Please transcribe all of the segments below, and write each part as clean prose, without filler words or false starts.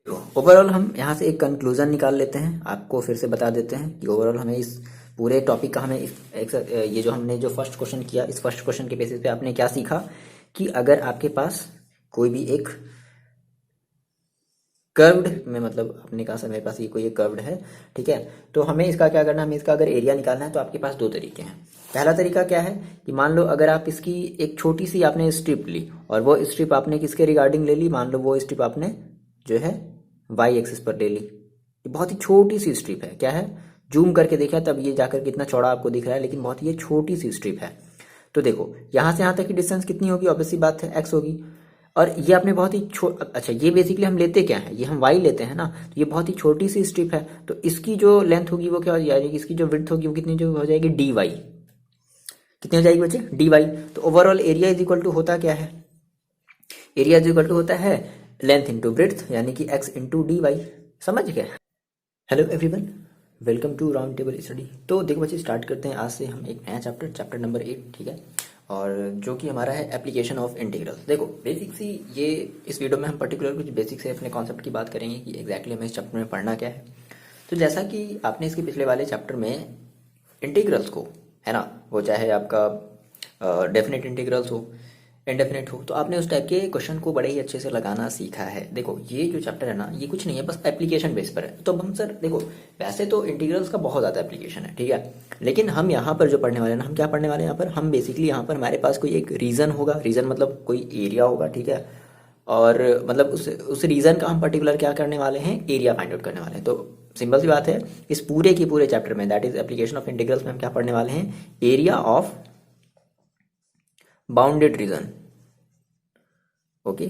Overall हम यहाँ से एक कंक्लूजन निकाल लेते हैं, आपको फिर से बता देते हैं कि ओवरऑल हमें इस पूरे टॉपिक का ये जो हमने जो फर्स्ट क्वेश्चन किया, इस फर्स्ट क्वेश्चन के बेसिस पे आपने क्या सीखा कि अगर आपके पास कोई भी एक कर्व्ड में, मतलब आपने कहा सर मेरे पास ये कोई एक कर्व्ड है, ठीक है, तो हमें इसका क्या करना है, हमें इसका अगर एरिया निकालना है तो आपके पास दो तरीके हैं। पहला तरीका क्या है कि मान लो अगर आप इसकी एक छोटी सी आपने स्ट्रिप ली और वो स्ट्रिप आपने किसके रिगार्डिंग ले ली, मान लो वो स्ट्रिप आपने जो है वाई एक्सिस पर ले ली। ये बहुत ही छोटी सी स्ट्रिप है, क्या है, जूम करके देखा तब ये जाकर कितना चौड़ा आपको दिख रहा है, लेकिन बहुत ही ये छोटी सी स्ट्रिप है। तो देखो यहाँ से यहाँ तक की डिस्टेंस कितनी होगी, ऑब्वियस सी बात है एक्स होगी। और ये आपने बहुत ही अच्छा, ये बेसिकली हम लेते क्या है, ये हम वाई लेते हैं ना, तो ये बहुत ही छोटी सी स्ट्रिप है, तो इसकी जो लेंथ होगी वो क्या हो जाएगी, इसकी जो विड्थ होगी वो कितनी जो हो जाएगी, डी वाई। कितनी हो जाएगी बच्चे, डी वाई। तो overall area is equal to होता क्या है, एरिया इज इक्वल टू होता है लेंथ इंटू ब्रेड्थ, यानी कि एक्स इंटू डी वाई। समझ गए। Hello everyone, welcome to Round Table Study. तो देखो बच्चे, स्टार्ट करते हैं आज से हम एक नया चैप्टर, चैप्टर नंबर 8, ठीक है, और जो कि हमारा है एप्लीकेशन ऑफ इंटीग्रल। देखो बेसिक सी ये इस वीडियो में हम पर्टिकुलर कुछ बेसिक से अपने कॉन्सेप्ट की बात करेंगे कि एग्जैक्टली हमें इस चैप्टर में पढ़ना क्या है। तो जैसा कि आपने इसके पिछले वाले चैप्टर में इंटीग्रल्स को, है ना, वो चाहे आपका डेफिनेट इंटीग्रल्स हो, इनडेफिनेट हो, तो आपने उस टाइप के क्वेश्चन को बड़े ही अच्छे से लगाना सीखा है। देखो ये जो चैप्टर है ना, ये कुछ नहीं है, बस एप्लीकेशन बेस पर है। तो अब हम सर देखो, वैसे तो इंटीग्रल्स का बहुत ज़्यादा एप्लीकेशन है, ठीक है, लेकिन हम यहाँ पर जो पढ़ने वाले हैं ना, हम क्या पढ़ने वाले हैं यहाँ पर, हम बेसिकली यहाँ पर हमारे पास कोई एक रीजन होगा, रीजन मतलब कोई एरिया होगा, ठीक है, और मतलब उस रीजन का हम पर्टिकुलर क्या करने वाले हैं, एरिया फाइंड आउट करने वाले हैं। तो सिंपल सी बात है, इस पूरे के पूरे चैप्टर में, that is application of integrals में हम क्या पढ़ने वाले हैं, area of bounded region. Okay,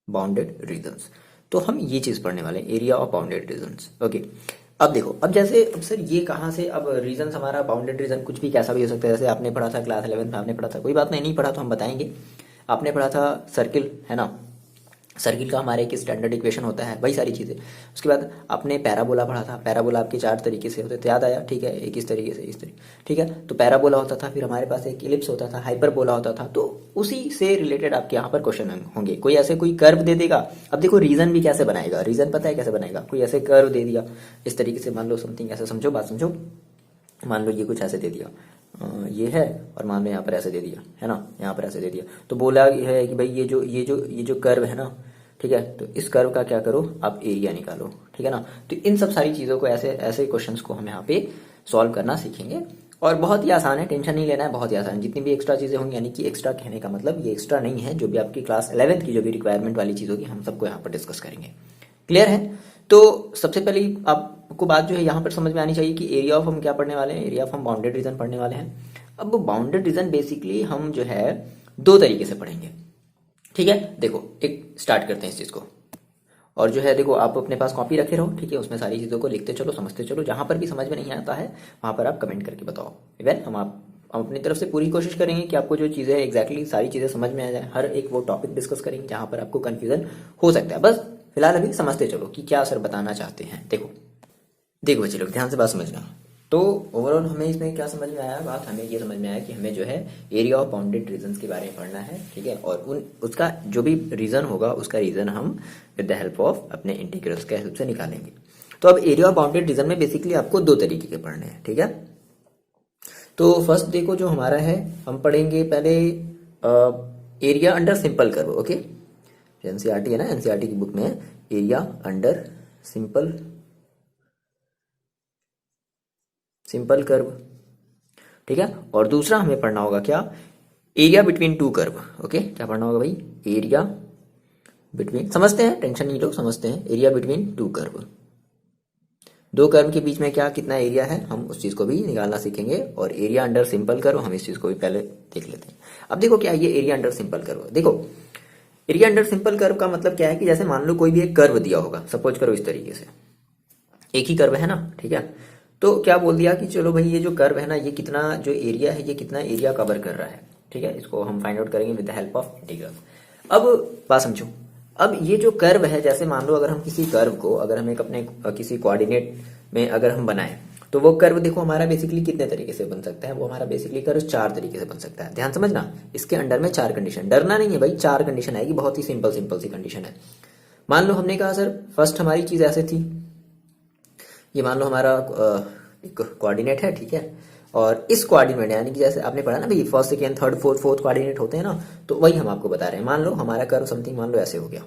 bounded regions. तो हम ये चीज पढ़ने वाले हैं, area of bounded regions. Okay, अब देखो, अब जैसे अब सर ये कहाँ से, अब रीजन हमारा बाउंडेड रीजन कुछ भी कैसा भी हो सकता है, जैसे आपने पढ़ा था क्लास 11 में, आपने पढ़ा था, कोई बात नहीं, नहीं पढ़ा तो हम बताएंगे। आपने पढ़ा था सर्किल, है ना, सर्किल का हमारे एक स्टैंडर्ड इक्वेशन होता है, वही सारी चीज़ें। उसके बाद आपने पैराबोला पढ़ा था, पैराबोला आपके चार तरीके से होते थे, याद आया, ठीक है, एक इस तरीके से, इस तरीके, ठीक है, तो पैराबोला होता था, फिर हमारे पास एक इलिप्स होता था, हाइपरबोला होता था। तो उसी से रिलेटेड आपके यहाँ पर क्वेश्चन होंगे, कोई ऐसे कोई कर्व दे देगा। अब देखो रीजन भी कैसे बनाएगा, रीजन पता है कैसे बनाएगा, कोई ऐसे कर्व दे दिया इस तरीके से, मान लो समथिंग ऐसे, समझो बात समझो, मान लो ये कुछ ऐसे दे दिया, ये है, और मान लो यहाँ पर ऐसे दे दिया, है ना, यहाँ पर ऐसे दे दिया, तो बोला है कि भाई ये जो कर्व है ना, ठीक है, तो इस कर्व का क्या करो, आप एरिया निकालो, ठीक है ना। तो इन सब सारी चीज़ों को, ऐसे ऐसे क्वेश्चंस को हम यहाँ पे सॉल्व करना सीखेंगे, और बहुत ही आसान है, टेंशन नहीं लेना है, बहुत ही आसान है। जितनी भी एक्स्ट्रा चीज़ें होंगी, यानी कि एक्स्ट्रा कहने का मतलब ये एक्स्ट्रा नहीं है, जो भी आपकी क्लास 11th की जो भी रिक्वायरमेंट वाली चीज़ होगी, हम सबको यहाँ पर डिस्कस करेंगे। क्लियर है। तो सबसे पहले आपको बात जो है यहाँ पर समझ में आनी चाहिए कि एरिया ऑफ हम क्या पढ़ने वाले हैं, एरिया ऑफ हम बाउंडेड रीजन पढ़ने वाले हैं। अब बाउंडेड रीजन बेसिकली हम जो है दो तरीके से पढ़ेंगे, ठीक है। देखो एक स्टार्ट करते हैं इस चीज़ को, और जो है देखो, आप अपने पास कॉपी रखे रहो, ठीक है, उसमें सारी चीज़ों को लिखते चलो, समझते चलो, जहाँ पर भी समझ में नहीं आता है वहाँ पर आप कमेंट करके बताओ। इवन हम अपनी तरफ से पूरी कोशिश करेंगे कि आपको जो चीज़ें एग्जैक्टली सारी चीज़ें समझ में आ जाए, हर एक वो टॉपिक डिस्कस करेंगे जहाँ पर आपको कन्फ्यूजन हो सकता है। बस फिलहाल अभी समझते चलो कि क्या सर बताना चाहते हैं। देखो देखो बच्चे लोग, ध्यान से बात समझना। तो ओवरऑल हमें इसमें क्या समझ में आया, बात हमें ये समझ में आया कि हमें जो है एरिया ऑफ बाउंडेड रीजन के बारे में पढ़ना है, ठीक है, और उसका जो भी रीजन होगा, उसका रीजन हम विद द हेल्प ऑफ अपने इंटीग्रल्स के हेल्प से निकालेंगे। तो अब एरिया ऑफ बाउंडेड रीजन में बेसिकली आपको दो तरीके के पढ़ने हैं, ठीक है। तो फर्स्ट देखो जो हमारा है, हम पढ़ेंगे पहले area under simple curve. Okay, NCERT है ना, एनसीईआरटी की बुक में एरिया अंडर सिंपल कर्व, ठीक है। और दूसरा हमें पढ़ना होगा क्या, area between two curve. Okay, क्या पढ़ना होगा भाई, एरिया बिटवीन, समझते हैं, टेंशन नहीं लो, समझते हैं, एरिया बिटवीन टू कर्व, दो कर्व के बीच में क्या कितना एरिया है, हम उस चीज को भी निकालना सीखेंगे। और एरिया अंडर सिंपल कर्व, हम इस चीज को भी पहले देख लेते हैं। अब देखो क्या ये एरिया अंडर सिंपल कर्व, देखो एरिया अंडर सिंपल कर्व का मतलब क्या है कि जैसे मान लो कोई भी एक कर्व दिया होगा, सपोज करो इस तरीके से, एक ही कर्व है ना, ठीक है, तो क्या बोल दिया कि चलो भाई ये जो कर्व है ना, ये कितना जो एरिया है, ये कितना एरिया कवर कर रहा है, ठीक है, इसको हम फाइंड आउट करेंगे with the help of integral. अब बात समझो, अब ये जो कर्व है, जैसे मान लो अगर हम किसी कर्व को, अगर हम एक अपने किसी कोऑर्डिनेट में अगर हम बनाएं, तो वो कर्व देखो हमारा बेसिकली कितने तरीके से बन सकता है, वो हमारा बेसिकली कर्व चार तरीके से बन सकता है। ध्यान समझना, इसके अंडर में चार कंडीशन, डरना नहीं है भाई, चार कंडीशन आएगी, बहुत ही सिंपल सिंपल सी कंडीशन है। मान लो हमने कहा सर फर्स्ट हमारी चीज ऐसे थी, ये मान लो हमारा एक कोऑर्डिनेट है, ठीक है। और इस कोऑर्डिनेट यानी कि जैसे आपने पढ़ा ना भाई first second third fourth coordinate होते हैं ना, तो वही हम आपको बता रहे हैं। मान लो हमारा कर्व समथिंग मान लो ऐसे हो गया,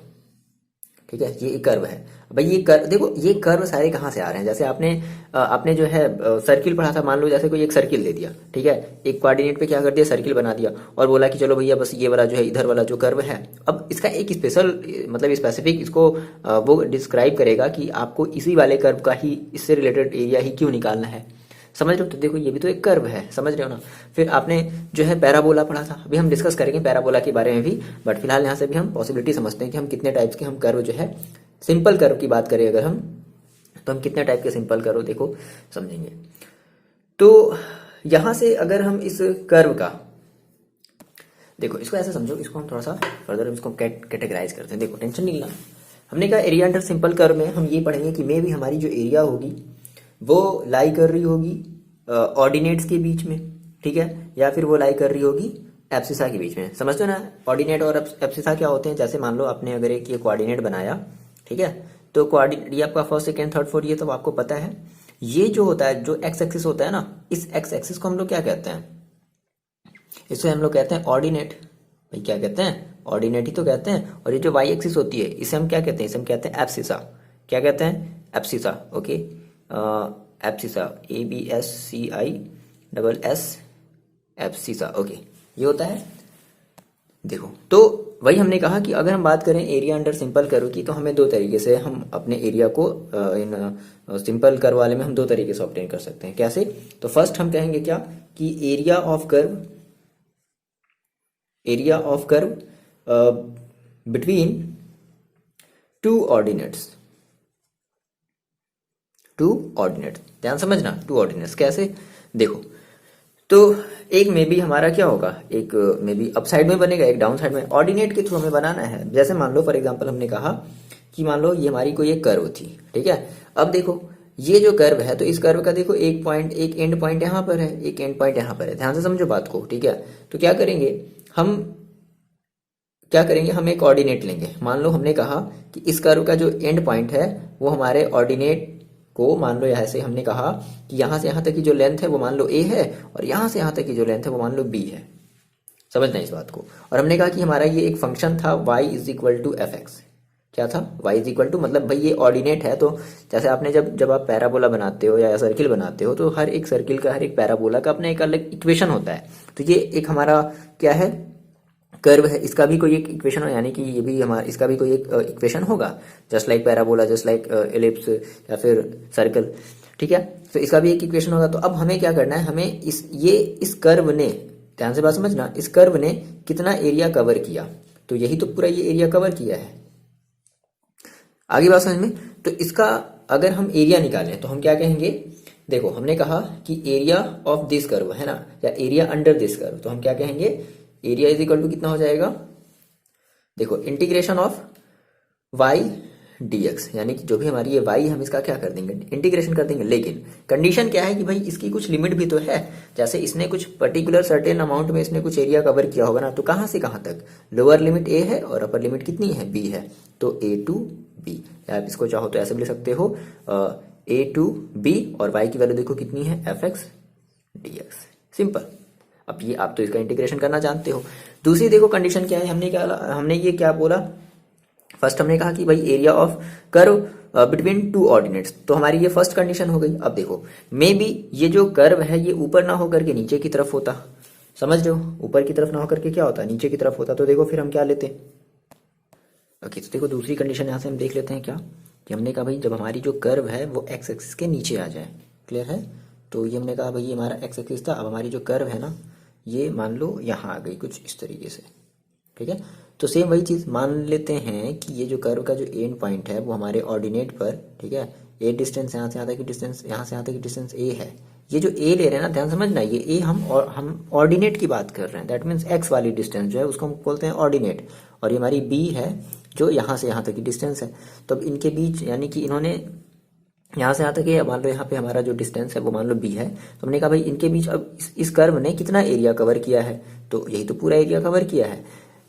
ठीक है, ये कर्व है। भाई ये कर्व देखो, ये कर्व सारे कहाँ से आ रहे हैं, जैसे आपने जो है सर्किल पढ़ा था, मान लो जैसे कोई एक सर्किल दे दिया, ठीक है, एक कोऑर्डिनेट पे क्या कर दिया, सर्किल बना दिया और बोला कि चलो भैया बस ये वाला जो है इधर वाला जो कर्व है, अब इसका एक स्पेशल मतलब स्पेसिफिक इसको वो डिस्क्राइब करेगा कि आपको इसी वाले कर्व का ही इससे रिलेटेड एरिया ही क्यों निकालना है। समझ रहे हो, तो देखो ये भी तो एक कर्व है, समझ रहे हो ना। फिर आपने जो है पैराबोला पढ़ा था, अभी हम डिस्कस करेंगे पैराबोला के बारे में भी, बट फिलहाल यहाँ से भी हम पॉसिबिलिटी समझते हैं कि हम कितने टाइप्स के हम कर्व जो है, सिंपल कर्व की बात करें अगर हम, तो हम कितने टाइप के सिंपल कर्व देखो समझेंगे। तो यहां से अगर हम इस कर्व का देखो, इसको ऐसे समझो, इसको हम थोड़ा सा फर्दर इसको कैटेगराइज करते हैं। देखो टेंशन नहीं लेना, हमने कहा एरिया अंडर सिंपल कर्व में हम ये पढ़ेंगे कि मे भी हमारी जो एरिया होगी वो लाई कर रही होगी ऑर्डिनेट्स के बीच में, ठीक है, या फिर वो लाई कर रही होगी एब्सिसा के बीच में। समझते हो ना, ऑर्डिनेट और एब्सिसा क्या होते हैं। जैसे मान लो आपने अगर एक ये कोऑर्डिनेट बनाया, ठीक है, तो कोऑर्डिनेट ये आपका फर्स्ट सेकेंड थर्ड फोर्थ ये तो आपको पता है। ये जो होता है, जो एक्स एक्सिस होता है ना, इस एक्स एक्सिस को हम लोग क्या कहते हैं, इसे हम लोग कहते हैं ऑर्डिनेट। भाई क्या कहते हैं, ऑर्डिनेट ही तो कहते हैं। और ये जो वाई एक्सिस होती है इसे हम क्या कहते हैं, इसे हम कहते हैं एब्सिसा। क्या कहते हैं, abscissa. Okay, abscissa, ABSCISS, abscissa. Okay, ये होता है। देखो तो वही हमने कहा कि अगर हम बात करें एरिया अंडर सिंपल कर्व की, तो हमें दो तरीके से हम अपने एरिया को इन सिंपल कर्व वाले में हम दो तरीके से ऑब्टेन कर सकते हैं। कैसे, तो फर्स्ट हम कहेंगे क्या कि area of curve between two ordinates. ध्यान समझना, टू ऑर्डिनेट्स कैसे, देखो तो एक में भी हमारा क्या होगा, एक में भी अप साइड में बनेगा, एक डाउन साइड में। ऑर्डिनेट के थ्रू हमें बनाना है। जैसे मान लो फॉर एग्जांपल हमने कहा कि मान लो ये हमारी कोई एक कर्व थी, ठीक है। अब देखो ये जो कर्व है, तो इस कर्व का देखो एक पॉइंट, एक एंड पॉइंट यहाँ पर है, एक एंड पॉइंट यहाँ पर है। ध्यान से समझो बात को, ठीक है। तो क्या करेंगे हम एक ऑर्डिनेट लेंगे। मान लो हमने कहा कि इस कर्व का जो एंड पॉइंट है वो हमारे ऑर्डिनेट को, मान लो यहाँ से हमने कहा कि यहाँ से यहाँ तक की जो लेंथ है वो मान लो a है, और यहाँ से यहाँ तक की जो लेंथ है वो मान लो b है। समझना इस बात को। और हमने कहा कि हमारा ये एक फंक्शन था y is equal to f x. क्या था, y इज इक्वल टू, मतलब भाई ये ऑर्डिनेट है। तो जैसे आपने जब आप पैराबोला बनाते हो या सर्किल बनाते हो, तो हर एक सर्किल का, हर एक पैराबोला का अपना एक अलग इक्वेशन होता है। तो ये एक हमारा क्या है, कर्व है, इसका भी कोई एक इक्वेशन हो, यानी कि ये भी हमारा, इसका भी कोई एक इक्वेशन होगा, just like parabola, just like ellipse या फिर सर्कल, ठीक है। तो इसका भी एक इक्वेशन होगा। तो अब हमें क्या करना है, हमें इस कर्व ने, ध्यान से बात समझना, इस कर्व ने कितना एरिया कवर किया, तो यही तो पूरा ये एरिया कवर किया है। आगे बात समझ में। तो इसका अगर हम एरिया निकालें तो हम क्या कहेंगे, देखो हमने कहा कि एरिया ऑफ दिस कर्व है ना, या एरिया अंडर दिस कर्व, तो हम क्या कहेंगे, एरिया इज इक्वल टू कितना हो जाएगा, देखो इंटीग्रेशन ऑफ y dx, यानी कि जो भी हमारी ये y, हम इसका क्या कर देंगे, इंटीग्रेशन कर देंगे। लेकिन कंडीशन क्या है कि भाई इसकी कुछ लिमिट भी तो है। जैसे इसने कुछ पर्टिकुलर सर्टेन अमाउंट में इसने कुछ एरिया कवर किया होगा ना, तो कहां से कहां तक, लोअर लिमिट a है और अपर लिमिट कितनी है, b है। तो a टू b, या आप इसको चाहो तो ऐसे भी लिख सकते हो, a टू b, और y की वैल्यू देखो कितनी है, fx dx। सिंपल। अब ये आप तो इसका इंटीग्रेशन करना जानते हो। दूसरी देखो कंडीशन क्या है, हमने ये क्या बोला, फर्स्ट हमने कहा कि भाई area of curve between two ordinates, तो हमारी ये फर्स्ट कंडीशन हो गई। अब देखो मे बी ये जो कर्व है ये ऊपर ना होकर के नीचे की तरफ होता, समझ रहे हो, ऊपर की तरफ ना होकर के क्या होता, नीचे की तरफ होता। तो देखो फिर हम क्या लेते, ओके, तो देखो दूसरी कंडीशन यहाँ से हम देख लेते हैं क्या, कि हमने कहा भाई जब हमारी जो कर्व है वो एक्स एक्सिस के नीचे आ जाए। क्लियर है। तो ये हमने कहा भाई ये हमारा एक्स एक्सिस था, अब हमारी जो कर्व है ना ये मान लो यहाँ आ गई कुछ इस तरीके से, ठीक है। तो सेम वही चीज़ मान लेते हैं कि ये जो कर्व का जो एंड पॉइंट है वो हमारे ऑर्डिनेट पर, ठीक है, ए डिस्टेंस यहाँ से यहाँ तक की डिस्टेंस, यहाँ से यहाँ तक की डिस्टेंस ए है। ये जो ए ले रहे हैं ना, ध्यान समझना, ये ए हम ऑर्डिनेट की बात कर रहे हैं, दैट मीन्स एक्स वाली डिस्टेंस जो है उसको हम बोलते हैं ऑर्डिनेट, और ये हमारी बी है जो यहाँ से यहाँ तक की डिस्टेंस है। तो अब इनके बीच, यानी कि इन्होंने यहाँ से यहाँ तक है, मान लो यहाँ पे हमारा जो डिस्टेंस है वो मान लो b है। तो हमने कहा भाई इनके बीच अब इस कर्व ने कितना एरिया कवर किया है, तो यही तो पूरा एरिया कवर किया है।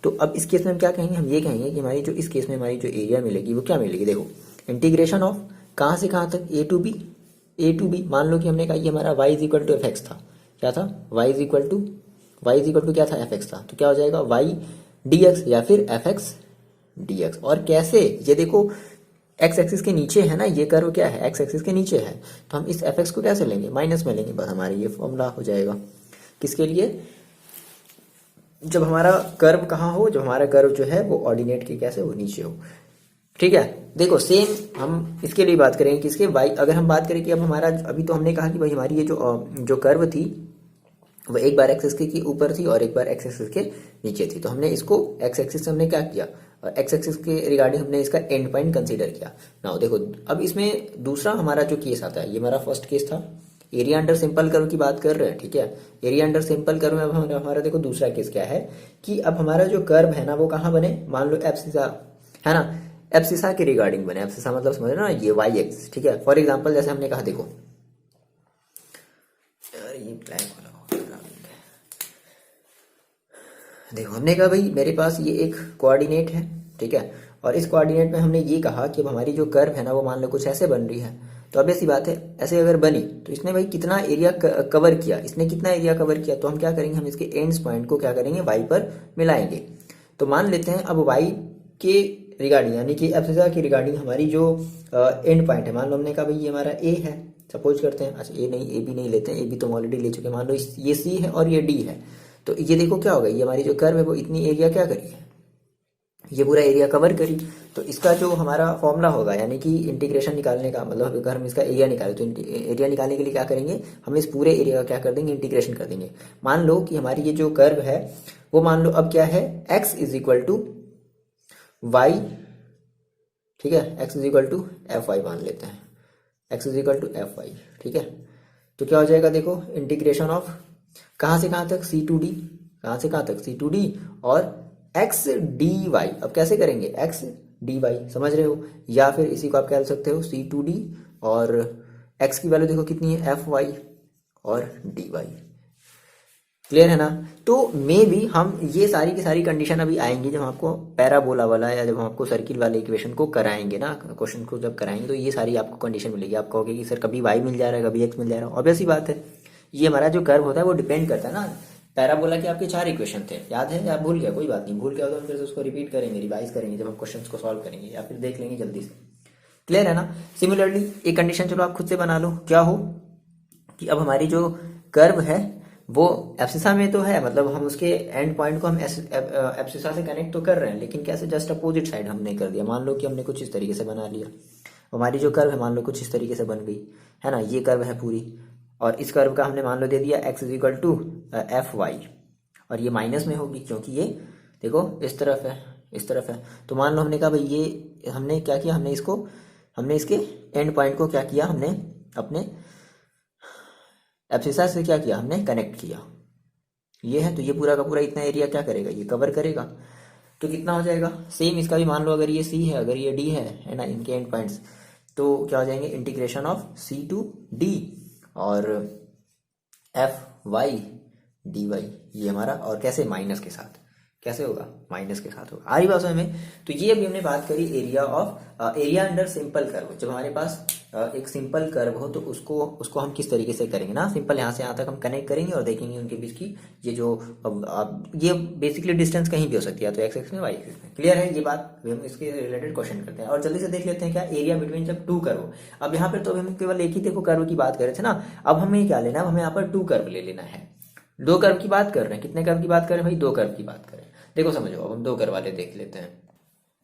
तो अब इस केस में हम क्या कहेंगे, हम ये कहेंगे कि हमारी जो इस केस में हमारी जो एरिया मिलेगी वो क्या मिलेगी, देखो इंटीग्रेशन ऑफ कहाँ से कहाँ तक, ए टू बी। मान लो कि हमने कहा ये हमारा y is equal to f x था, क्या था, y इज इक्वल टू क्या था, एफ एक्स था। तो क्या हो जाएगा y डी एक्स या फिर एफ एक्स डी एक्स। और कैसे, ये देखो एक्स एक्सिस के नीचे है ना, ये कर्व क्या है, एक्स एक्सिस के नीचे है, तो हम इस एफ एक्स को कैसे लेंगे, माइनस में लेंगे, बस हमारा ये फॉर्मूला हो जाएगा किसके लिए, जब हमारा कर्व कहाँ हो, जब हमारा कर्व जो है वो ऑर्डिनेट के कैसे, वो नीचे हो। ठीक है, देखो सेम हम इसके लिए बात करेंगे किसके, वाई। अगर हम बात करें कि अब हमारा, अभी तो हमने कहा कि भाई हमारी ये जो कर्व थी वो एक बार एक्स एक्सिस के ऊपर थी और एक बार एक्स एक्सिस के नीचे थी, तो हमने इसको एक्स एक्सिस से हमने क्या किया, एक्स एक्सिस के रिगार्डिंग हमने इसका एंड पॉइंट कंसीडर किया। नाउ देखो अब इसमें दूसरा हमारा जो केस आता है, ये हमारा फर्स्ट केस था, एरिया अंडर सिंपल कर्व की बात कर रहे हैं। ठीक है, एरिया अंडर सिंपल कर्व में अब हमारा देखो दूसरा केस क्या है कि अब हमारा जो कर्व है ना वो कहाँ बने, मान लो एब्सिसा है ना, एब्सिसा के रिगार्डिंग बने। एब्सिसा मतलब समझ रहे हो ना, ये वाई एक्स। ठीक है, फॉर एग्जाम्पल जैसे हमने कहा, देखो यार ये ब्लैक वाला देखो, हमने कहा भाई मेरे पास ये एक कोऑर्डिनेट है, ठीक है, और इस कोऑर्डिनेट में हमने ये कहा कि हमारी जो कर्व है ना वो मान लो कुछ ऐसे बन रही है। तो अब ऐसी बात है, ऐसे अगर बनी तो इसने भाई कितना एरिया कवर किया, इसने कितना एरिया कवर किया, तो हम क्या करेंगे, हम इसके एंड्स पॉइंट को क्या करेंगे, वाई पर मिलाएंगे। तो मान लेते हैं अब वाई के रिगार्डिंग यानी कि एब्सिसा के रिगार्डिंग हमारी जो एंड पॉइंट है, मान लो हमने कहा भाई ये हमारा ए है, सपोज करते हैं, अच्छा ए नहीं, ए बी नहीं लेते हैं, ए बी तो ऑलरेडी ले चुके हैं, मान लो ये सी है और ये डी है। तो ये देखो क्या होगा, ये हमारी जो कर्व है वो इतनी एरिया क्या करी है, ये पूरा एरिया कवर करी। तो इसका जो हमारा फॉर्मूला होगा यानी कि इंटीग्रेशन निकालने का मतलब, अगर हम इसका एरिया निकालें तो एरिया निकालने के लिए क्या करेंगे, हम इस पूरे एरिया का क्या कर देंगे, इंटीग्रेशन कर देंगे। मान लो कि हमारी ये जो कर्व है वो मान लो अब क्या है, x is equal to y, ठीक है, x is equal to f y मान लेते हैं, x is equal to f y. ठीक है, तो क्या हो जाएगा, देखो इंटीग्रेशन ऑफ कहाँ से कहाँ तक, सी टू डी, कहाँ से कहाँ तक, सी टू डी, और एक्स डी वाई। अब कैसे करेंगे, एक्स डी वाई, समझ रहे हो, या फिर इसी को आप कह सकते हो सी टू डी, और एक्स की वैल्यू देखो कितनी है, एफ वाई और डी वाई। क्लियर है ना। तो मे भी हम ये सारी की सारी कंडीशन अभी आएंगी जब हम आपको पैराबोला वाला या जब हम आपको सर्किल वाले इक्वेशन को कराएंगे ना, क्वेश्चन को जब कराएंगे तो ये सारी आपको कंडीशन मिलेगी। आप कहोगे कि सर कभी वाई मिल जा रहा है, कभी एक्स मिल जा रहा है, ऑब्वियस ही बात है, ये हमारा जो कर्व होता है वो डिपेंड करता है ना। पैराबोला के आपके 4 इक्वेशन थे, याद है, आप भूल गया, कोई बात नहीं, भूल गया तो हम फिर से उसको रिपीट करेंगे, रिवाइज करेंगे जब हम क्वेश्चन को सॉल्व करेंगे, या फिर देख लेंगे जल्दी से। क्लियर है ना। सिमिलरली एक कंडीशन चलो आप खुद से बना लो, क्या हो कि अब हमारी जो कर्व है वो एब्सिसा में तो है, मतलब हम उसके एंड पॉइंट को हम एब्सिसा से कनेक्ट तो कर रहे हैं, लेकिन कैसे, जस्ट अपोजिट साइड हमने कर दिया। मान लो कि हमने कुछ इस तरीके से बना लिया, हमारी जो कर्व है मान लो कुछ इस तरीके से बन गई है ना, ये कर्व है पूरी, और इस कर्व का हमने मान लो दे दिया x is equal to f y, और ये माइनस में होगी क्योंकि ये देखो इस तरफ है, इस तरफ है। तो मान लो हमने कहा भाई ये हमने क्या किया, हमने इसके एंड पॉइंट को क्या किया, हमने अपने एब्सिसा से क्या किया, हमने कनेक्ट किया, ये है। तो ये पूरा का पूरा इतना एरिया क्या करेगा, ये कवर करेगा। तो कितना हो जाएगा, सेम इसका भी मान लो अगर ये सी है, अगर ये डी है ना, इनके एंड पॉइंट्स, तो क्या हो जाएंगे, integration of c to d और एफ वाई डी वाई, ये हमारा, और कैसे, माइनस के साथ, कैसे होगा, माइनस के साथ होगा। आ रही बात समझ में। तो ये अभी हमने बात करी area of area under simple curve. जब हमारे पास एक सिंपल कर्व हो तो उसको हम किस तरीके से करेंगे ना, सिंपल यहाँ से यहाँ तक हम कनेक्ट करेंगे और देखेंगे उनके बीच की ये जो ये बेसिकली डिस्टेंस कहीं भी हो सकती है, तो एक्स एक्स में, वाई एक्स में। क्लियर है ये बात। हम इसके रिलेटेड क्वेश्चन करते हैं और जल्दी से देख लेते हैं क्या, एरिया बिटवीन जब 2 कर्व। अब यहाँ पर तो हम केवल एक ही देखो कर्व की बात कर रहे थे ना, अब हमें क्या लेना है, हमें यहाँ पर 2 कर्व ले लेना है। 2 कर्व की बात कर रहे हैं, कितने कर्व की बात कर रहे हैं भाई, 2 कर्व की बात करें। देखो समझो, अब हम 2 कर्व वाले देख लेते हैं।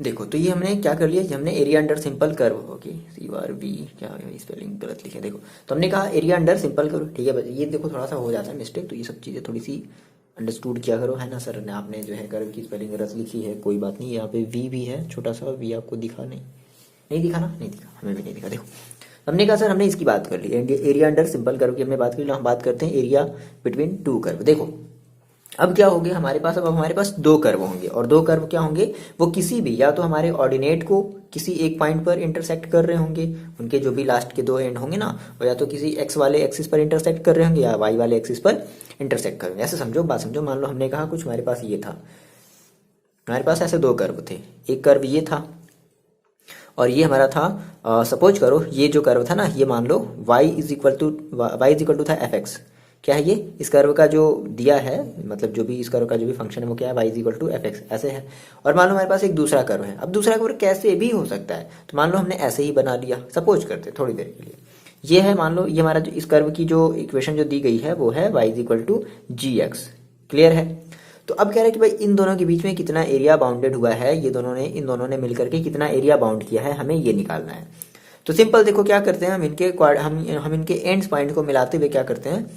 देखो तो ये हमने क्या कर लिया, हमने एरिया अंडर सिंपल कर्व होगी, सी आर बी, क्या स्पेलिंग गलत लिखे, देखो तो हमने कहा एरिया अंडर सिंपल कर्व, ठीक है। ये देखो थोड़ा सा हो जाता है मिस्टेक, तो ये सब चीज़ें थोड़ी सी अंडरस्टूड किया करो, है ना। सर ने आपने जो है कर्व की स्पेलिंग गलत लिखी है, कोई बात नहीं, यहाँ पे वी भी है, छोटा सा वी आपको दिखा नहीं दिखा ना, नहीं दिखा, हमें भी नहीं दिखा। देखो हमने कहा सर हमने इसकी बात कर ली, एरिया अंडर सिंपल कर्व की हमने बात कर ली, हम बात करते हैं एरिया बिटवीन 2 कर्व। देखो अब क्या हो गया हमारे पास, अब हमारे पास 2 कर्व होंगे, और 2 कर्व क्या होंगे, वो किसी भी, या तो हमारे ऑर्डिनेट को किसी एक पॉइंट पर इंटरसेक्ट कर रहे होंगे, उनके जो भी लास्ट के 2 एंड होंगे ना, और या तो किसी एक्स वाले एक्सिस पर इंटरसेक्ट कर रहे होंगे या वाई वाले एक्सिस पर इंटरसेक्ट कर रहे होंगे। ऐसे समझो, बात समझो। मान लो हमने कहा कुछ हमारे पास ये था, हमारे पास ऐसे दो कर्व थे, एक कर्व ये था और ये हमारा था, सपोज करो ये जो कर्व था ना, ये मान लो y इज इक्वल टू था fx। क्या है ये, इस कर्व का जो दिया है, मतलब जो भी इस कर्व का जो भी फंक्शन है वो क्या है, y is equal to fx ऐसे है। और मान लो हमारे पास एक दूसरा कर्व है। अब दूसरा कर्व कैसे भी हो सकता है, तो मान लो हमने ऐसे ही बना लिया, सपोज करते थोड़ी देर के लिए। ये है, मान लो ये हमारा जो इस कर्व की जो इक्वेशन जो दी गई है वो है y is equal to g x. Clear है। तो अब कह रहा है कि भाई इन दोनों के बीच में कितना एरिया बाउंडेड हुआ है, ये दोनों ने, इन दोनों ने मिलकर के कितना एरिया बाउंड किया है, हमें ये निकालना है। तो सिंपल देखो क्या करते हैं, हम इनके एंड्स पॉइंट को मिलाते हुए क्या करते हैं,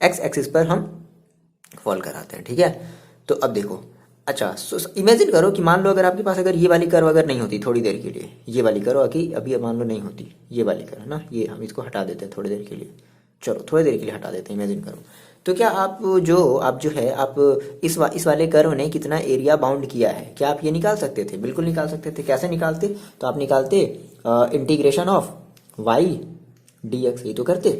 एक्स एक्सिस पर हम फॉल कराते हैं। ठीक है। तो अब देखो, अच्छा इमेजिन करो कि मान लो अगर आपके पास अगर ये वाली कर्व अगर नहीं होती थोड़ी देर के लिए, ये वाली कर्व अभी मान लो नहीं होती, ये वाली कर्व ना, ये हम इसको हटा देते हैं थोड़ी देर के लिए, चलो थोड़ी देर के लिए हटा देते हैं, इमेजिन करो। तो क्या आप जो है आप इस वाले कर्व ने कितना एरिया बाउंड किया है, क्या आप ये निकाल सकते थे? बिल्कुल निकाल सकते थे। कैसे निकालते? तो आप निकालते integration of y d x, ये तो करते।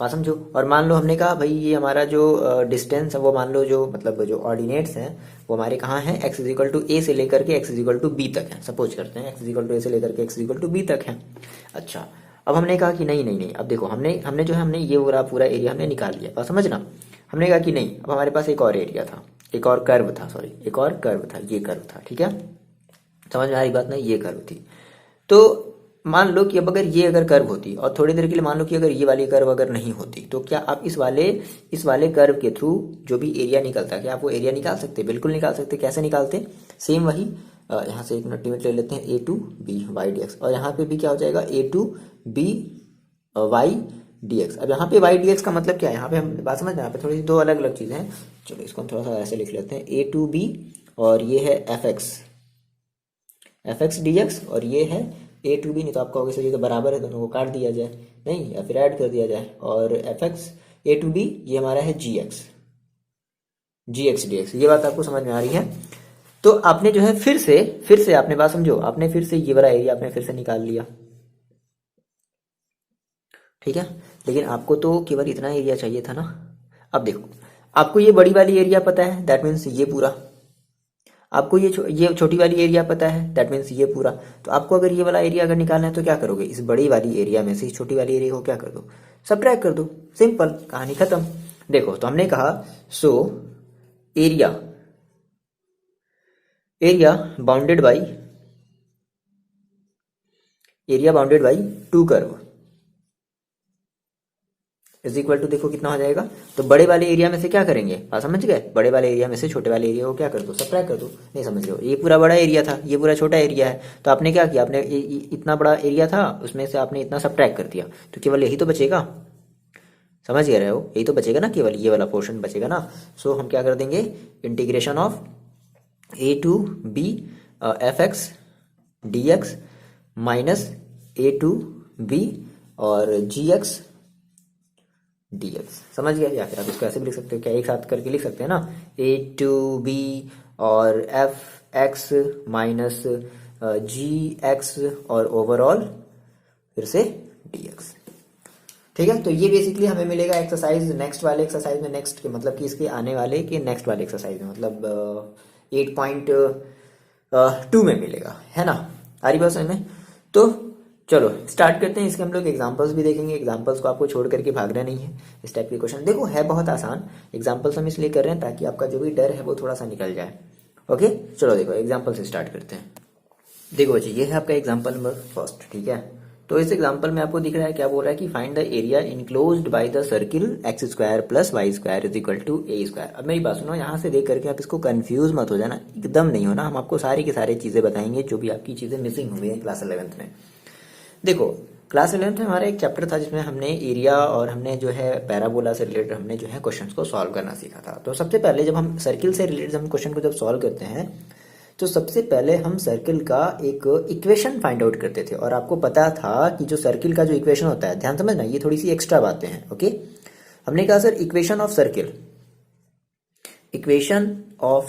बात समझो। और मान लो हमने कहा भाई ये हमारा जो डिस्टेंस है वो मान लो जो मतलब जो ऑर्डिनेट्स हैं वो हमारे कहाँ हैं, x is equal to a से लेकर के x is equal to b तक है। सपोज करते हैं x is equal to a से लेकर के x is equal to b तक है। अच्छा, अब हमने कहा कि नहीं नहीं नहीं, अब देखो हमने जो है हमने ये पूरा एरिया हमने निकाल लिया। बात समझना। हमने कहा कि नहीं, अब हमारे पास एक और एरिया था, एक और कर्व था, सॉरी एक और कर्व था, ये कर्व था। ठीक है, समझ में आ रही बात? नहीं, ये कर्व थी। तो मान लो कि अब अगर ये अगर कर्व होती और थोड़ी देर के लिए मान लो कि अगर ये वाली कर्व अगर नहीं होती, तो क्या आप इस वाले कर्व के थ्रू जो भी एरिया निकलता, क्या आप वो एरिया निकाल सकते? बिल्कुल निकाल सकते। कैसे निकालते? सेम वही, यहाँ से एक मिनट लिमिट ले लेते हैं, a to b y d x, और यहाँ पे भी क्या हो जाएगा, a to b y d x. अब यहाँ पे वाई डी एक्स का मतलब क्या है, यहाँ पे हम बात समझ, यहाँ पे थोड़ी सी दो अलग अलग चीजें हैं। चलो इसको हम थोड़ा सा ऐसे लिख लेते हैं, ए टू बी और ये है एफ एक्स डी एक्स, और ये है ए टू बी। नहीं तो आपका होगा ये तो बराबर है, दोनों को काट दिया जाए, नहीं या फिर ऐड कर दिया जाए, और f x a to b ये हमारा है जी एक्स डी एक्स। ये बात आपको समझ में आ रही है? तो आपने जो है फिर से आपने बात समझो, आपने फिर से ये वाला एरिया आपने फिर से निकाल लिया। ठीक है, लेकिन आपको तो केवल इतना एरिया चाहिए था ना। अब देखो, आपको ये बड़ी वाली एरिया पता है, दैट मीन्स ये पूरा। आपको ये छोटी वाली एरिया पता है, दैट मीन्स ये पूरा। तो आपको अगर ये वाला एरिया अगर निकालना है तो क्या करोगे, इस बड़ी वाली एरिया में से इस छोटी वाली एरिया को क्या कर दो, सबट्रैक्ट कर दो। सिंपल, कहानी खत्म। देखो, तो हमने कहा so area bounded by two curve is equal to, देखो कितना हो जाएगा। तो बड़े वाले एरिया में से क्या करेंगे, बात समझ गए, बड़े वाले एरिया में से छोटे वाले एरिया को क्या कर दो, सबट्रैक्ट कर दो। नहीं समझ रहे हो, ये पूरा बड़ा एरिया था, ये पूरा छोटा एरिया है, तो आपने क्या किया, आपने इतना बड़ा एरिया था उसमें से आपने इतना सबट्रैक्ट कर दिया, तो केवल यही तो बचेगा। समझ गए रहे हो, यही तो बचेगा ना, केवल ये वाला पोर्शन बचेगा ना। सो हम क्या कर देंगे, integration of a to b f x d x minus a to b और जी एक्स डी एक्स। समझ गया? या फिर आप इसको ऐसे भी लिख सकते हो, क्या एक साथ करके लिख सकते हैं ना, ए टू बी और एफ एक्स माइनस जी एक्स और ओवरऑल फिर से डी एक्स। ठीक है, तो ये बेसिकली हमें मिलेगा एक्सरसाइज नेक्स्ट वाले एक्सरसाइज में, नेक्स्ट के मतलब कि इसके आने वाले के नेक्स्ट वाले एक्सरसाइज में, मतलब 8.2 में मिलेगा, है ना? आ रही बात समझ में? तो चलो स्टार्ट करते हैं। इसके हम लोग एग्जांपल्स भी देखेंगे, एग्जांपल्स को आपको छोड़ करके भागना नहीं है। इस टाइप के क्वेश्चन देखो है बहुत आसान, एग्जांपल्स हम इसलिए कर रहे हैं ताकि आपका जो भी डर है वो थोड़ा सा निकल जाए। ओके, चलो देखो एग्जांपल से स्टार्ट करते हैं। देखो बच्चे, ये है आपका एग्जांपल नंबर फर्स्ट। ठीक है, तो इस एग्जांपल में आपको दिख रहा है, क्या बोल रहा है कि find the area enclosed by the circle x square plus y square is equal to a square. अब मेरी बात सुनो, यहाँ से देख करके आप इसको कंफ्यूज मत हो जाना, एकदम नहीं होना। हम आपको सारी की सारी चीजें बताएंगे जो भी आपकी चीजें मिसिंग हुई है क्लास 11th में। देखो, क्लास 11th में हमारा एक चैप्टर था जिसमें हमने एरिया और हमने जो है पैराबोला से रिलेटेड हमने जो है क्वेश्चंस को सॉल्व करना सीखा था। तो सबसे पहले जब हम सर्किल से रिलेटेड हम क्वेश्चन को जब सॉल्व करते हैं तो सबसे पहले हम सर्किल का एक इक्वेशन फाइंड आउट करते थे, और आपको पता था कि जो सर्किल का जो इक्वेशन होता है, ध्यान समझना, ये थोड़ी सी एक्स्ट्रा बातें हैं। ओके, हमने कहा सर इक्वेशन ऑफ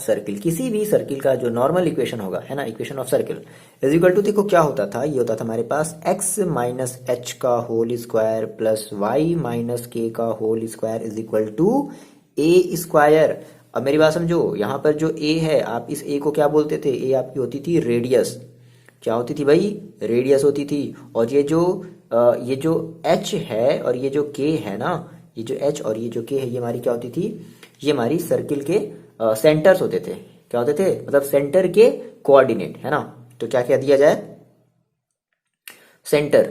सर्किल किसी भी सर्किल का जो नॉर्मल इक्वेशन होगा, है ना, equation of circle is equal to, देखो क्या होता था, ये होता था हमारे पास x माइनस एच का whole square plus y minus k का whole square is equal to a square. अब मेरी बात समझो, यहाँ पर जो ए है, आप इस ए को क्या बोलते थे, ए आपकी होती थी रेडियस। क्या होती थी भाई, रेडियस होती थी। और ये जो एच है और ये जो के है ना, ये जो एच और ये जो के है, ये हमारी क्या होती थी, ये हमारी सर्किल के सेंटर्स होते थे। क्या होते थे, मतलब सेंटर के कोऑर्डिनेट, है ना। तो क्या क्या दिया जाए, सेंटर,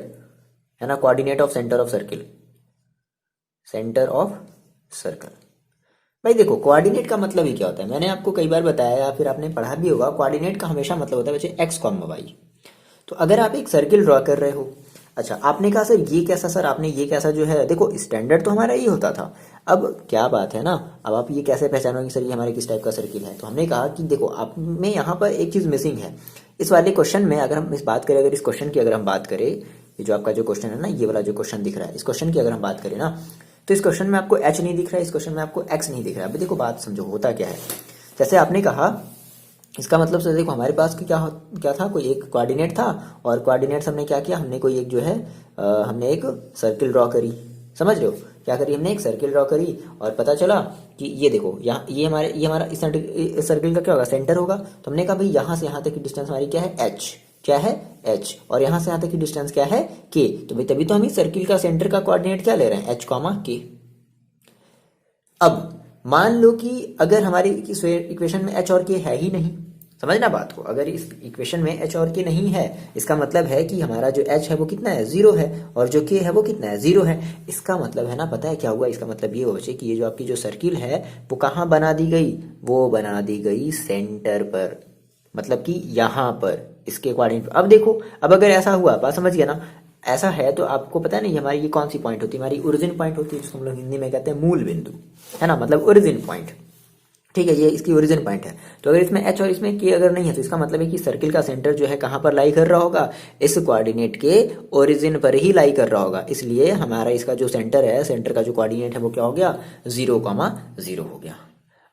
है ना, coordinate of centre of circle, centre of circle. भाई देखो, कोऑर्डिनेट का मतलब ही क्या होता है, मैंने आपको कई बार बताया या फिर आपने पढ़ा भी होगा, कोऑर्डिनेट का हमेशा मतलब होता है बच्चे एक्स कॉमा वाई। तो अगर आप एक सर्किल ड्रॉ कर रहे हो, अच्छा आपने कहा सर ये कैसा, सर आपने ये कैसा जो है, देखो स्टैंडर्ड तो हमारा ये होता था। अब क्या बात है ना, अब आप ये कैसे पहचानोगे सर ये हमारे किस टाइप का सर्किल है। तो हमने कहा कि देखो, आप में यहाँ पर एक चीज मिसिंग है इस वाले क्वेश्चन में। अगर हम इस बात करें, अगर इस क्वेश्चन की अगर हम बात करें, ये जो आपका जो क्वेश्चन है ना, ये वाला जो क्वेश्चन दिख रहा है, इस क्वेश्चन की अगर हम बात करें ना, तो इस क्वेश्चन में आपको एच नहीं दिख रहा है, इस क्वेश्चन में आपको एक्स नहीं दिख रहा है। अभी देखो बात समझो, होता क्या है, जैसे आपने कहा, इसका मतलब से देखो हमारे पास क्या था, कोई एक कोऑर्डिनेट था, और कोऑर्डिनेट्स हमने क्या किया, हमने कोई एक जो है हमने एक सर्किल ड्रॉ करी। समझ रहे हो, क्या करी हमने, एक सर्किल ड्रॉ करी, और पता चला कि ये देखो, यहाँ ये हमारा इस सर्किल का क्या होगा, सेंटर होगा। तो हमने कहा भाई यहाँ से यहाँ तक की डिस्टेंस हमारी क्या है, एच, क्या है एच, और यहां से यहां तक की डिस्टेंस क्या है, के। तो भाई तभी तो हम इस सर्किल का सेंटर का कोऑर्डिनेट क्या ले रहे हैं, एच कॉमा के। अब मान लो कि अगर हमारी इस इक्वेशन में एच और के है ही नहीं, समझना बात को, अगर इस इक्वेशन में एच और के नहीं है, इसका मतलब है कि हमारा जो एच है वो कितना है, 0 है, और जो के है वो कितना है, 0 है। इसका मतलब है ना, पता है क्या हुआ, इसका मतलब ये हो बच्चे कि ये जो आपकी जो सर्किल है वो कहाँ बना दी गई, वो बना दी गई सेंटर पर, मतलब कि यहाँ पर इसके कोऑर्डिनेट। अब देखो, अब अगर ऐसा हुआ, बात समझ गया ना, ऐसा है तो आपको पता है नहीं हमारी ये कौन सी पॉइंट होती है, हमारी ओरिजिन पॉइंट होती है, जिसको हम लोग हिंदी में कहते हैं मूल बिंदु, है ना, मतलब ओरिजिन पॉइंट। ठीक है, ये इसकी ओरिजिन पॉइंट है। तो अगर इसमें एच और इसमें के अगर नहीं है, तो इसका मतलब है कि सर्किल का सेंटर जो है कहाँ पर लाई कर रहा होगा, इस कोऑर्डिनेट के ओरिजिन पर ही लाई कर रहा होगा। इसलिए हमारा इसका जो सेंटर है, सेंटर का जो कोऑर्डिनेट है वो क्या हो गया, 0,0 हो गया।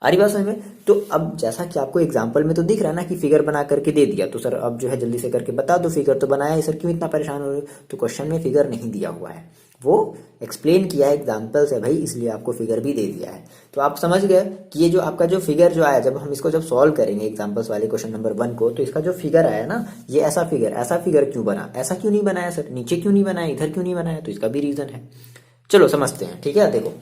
आ रही बात समझ में। तो अब जैसा कि आपको एग्जांपल में तो दिख रहा है ना कि फिगर बना करके दे दिया, तो सर अब जो है जल्दी से करके बता दो, फिगर तो बनाया है सर, क्यों इतना परेशान हो रहे हो। तो क्वेश्चन में फिगर नहीं दिया हुआ है, वो एक्सप्लेन किया है एग्जाम्पल से भाई, इसलिए आपको फिगर भी दे दिया है। तो आप समझ गए कि ये जो आपका जो फिगर जो आया, जब हम इसको जब सॉल्व करेंगे एग्जाम्पल्स वाले क्वेश्चन नंबर 1 को, तो इसका जो फिगर आया ना, ये ऐसा फिगर क्यों बना, ऐसा क्यों नहीं बनाया सर, नीचे क्यों नहीं बनाया, इधर क्यों नहीं बनाया, तो इसका भी रीजन है। चलो समझते हैं, ठीक है। देखो,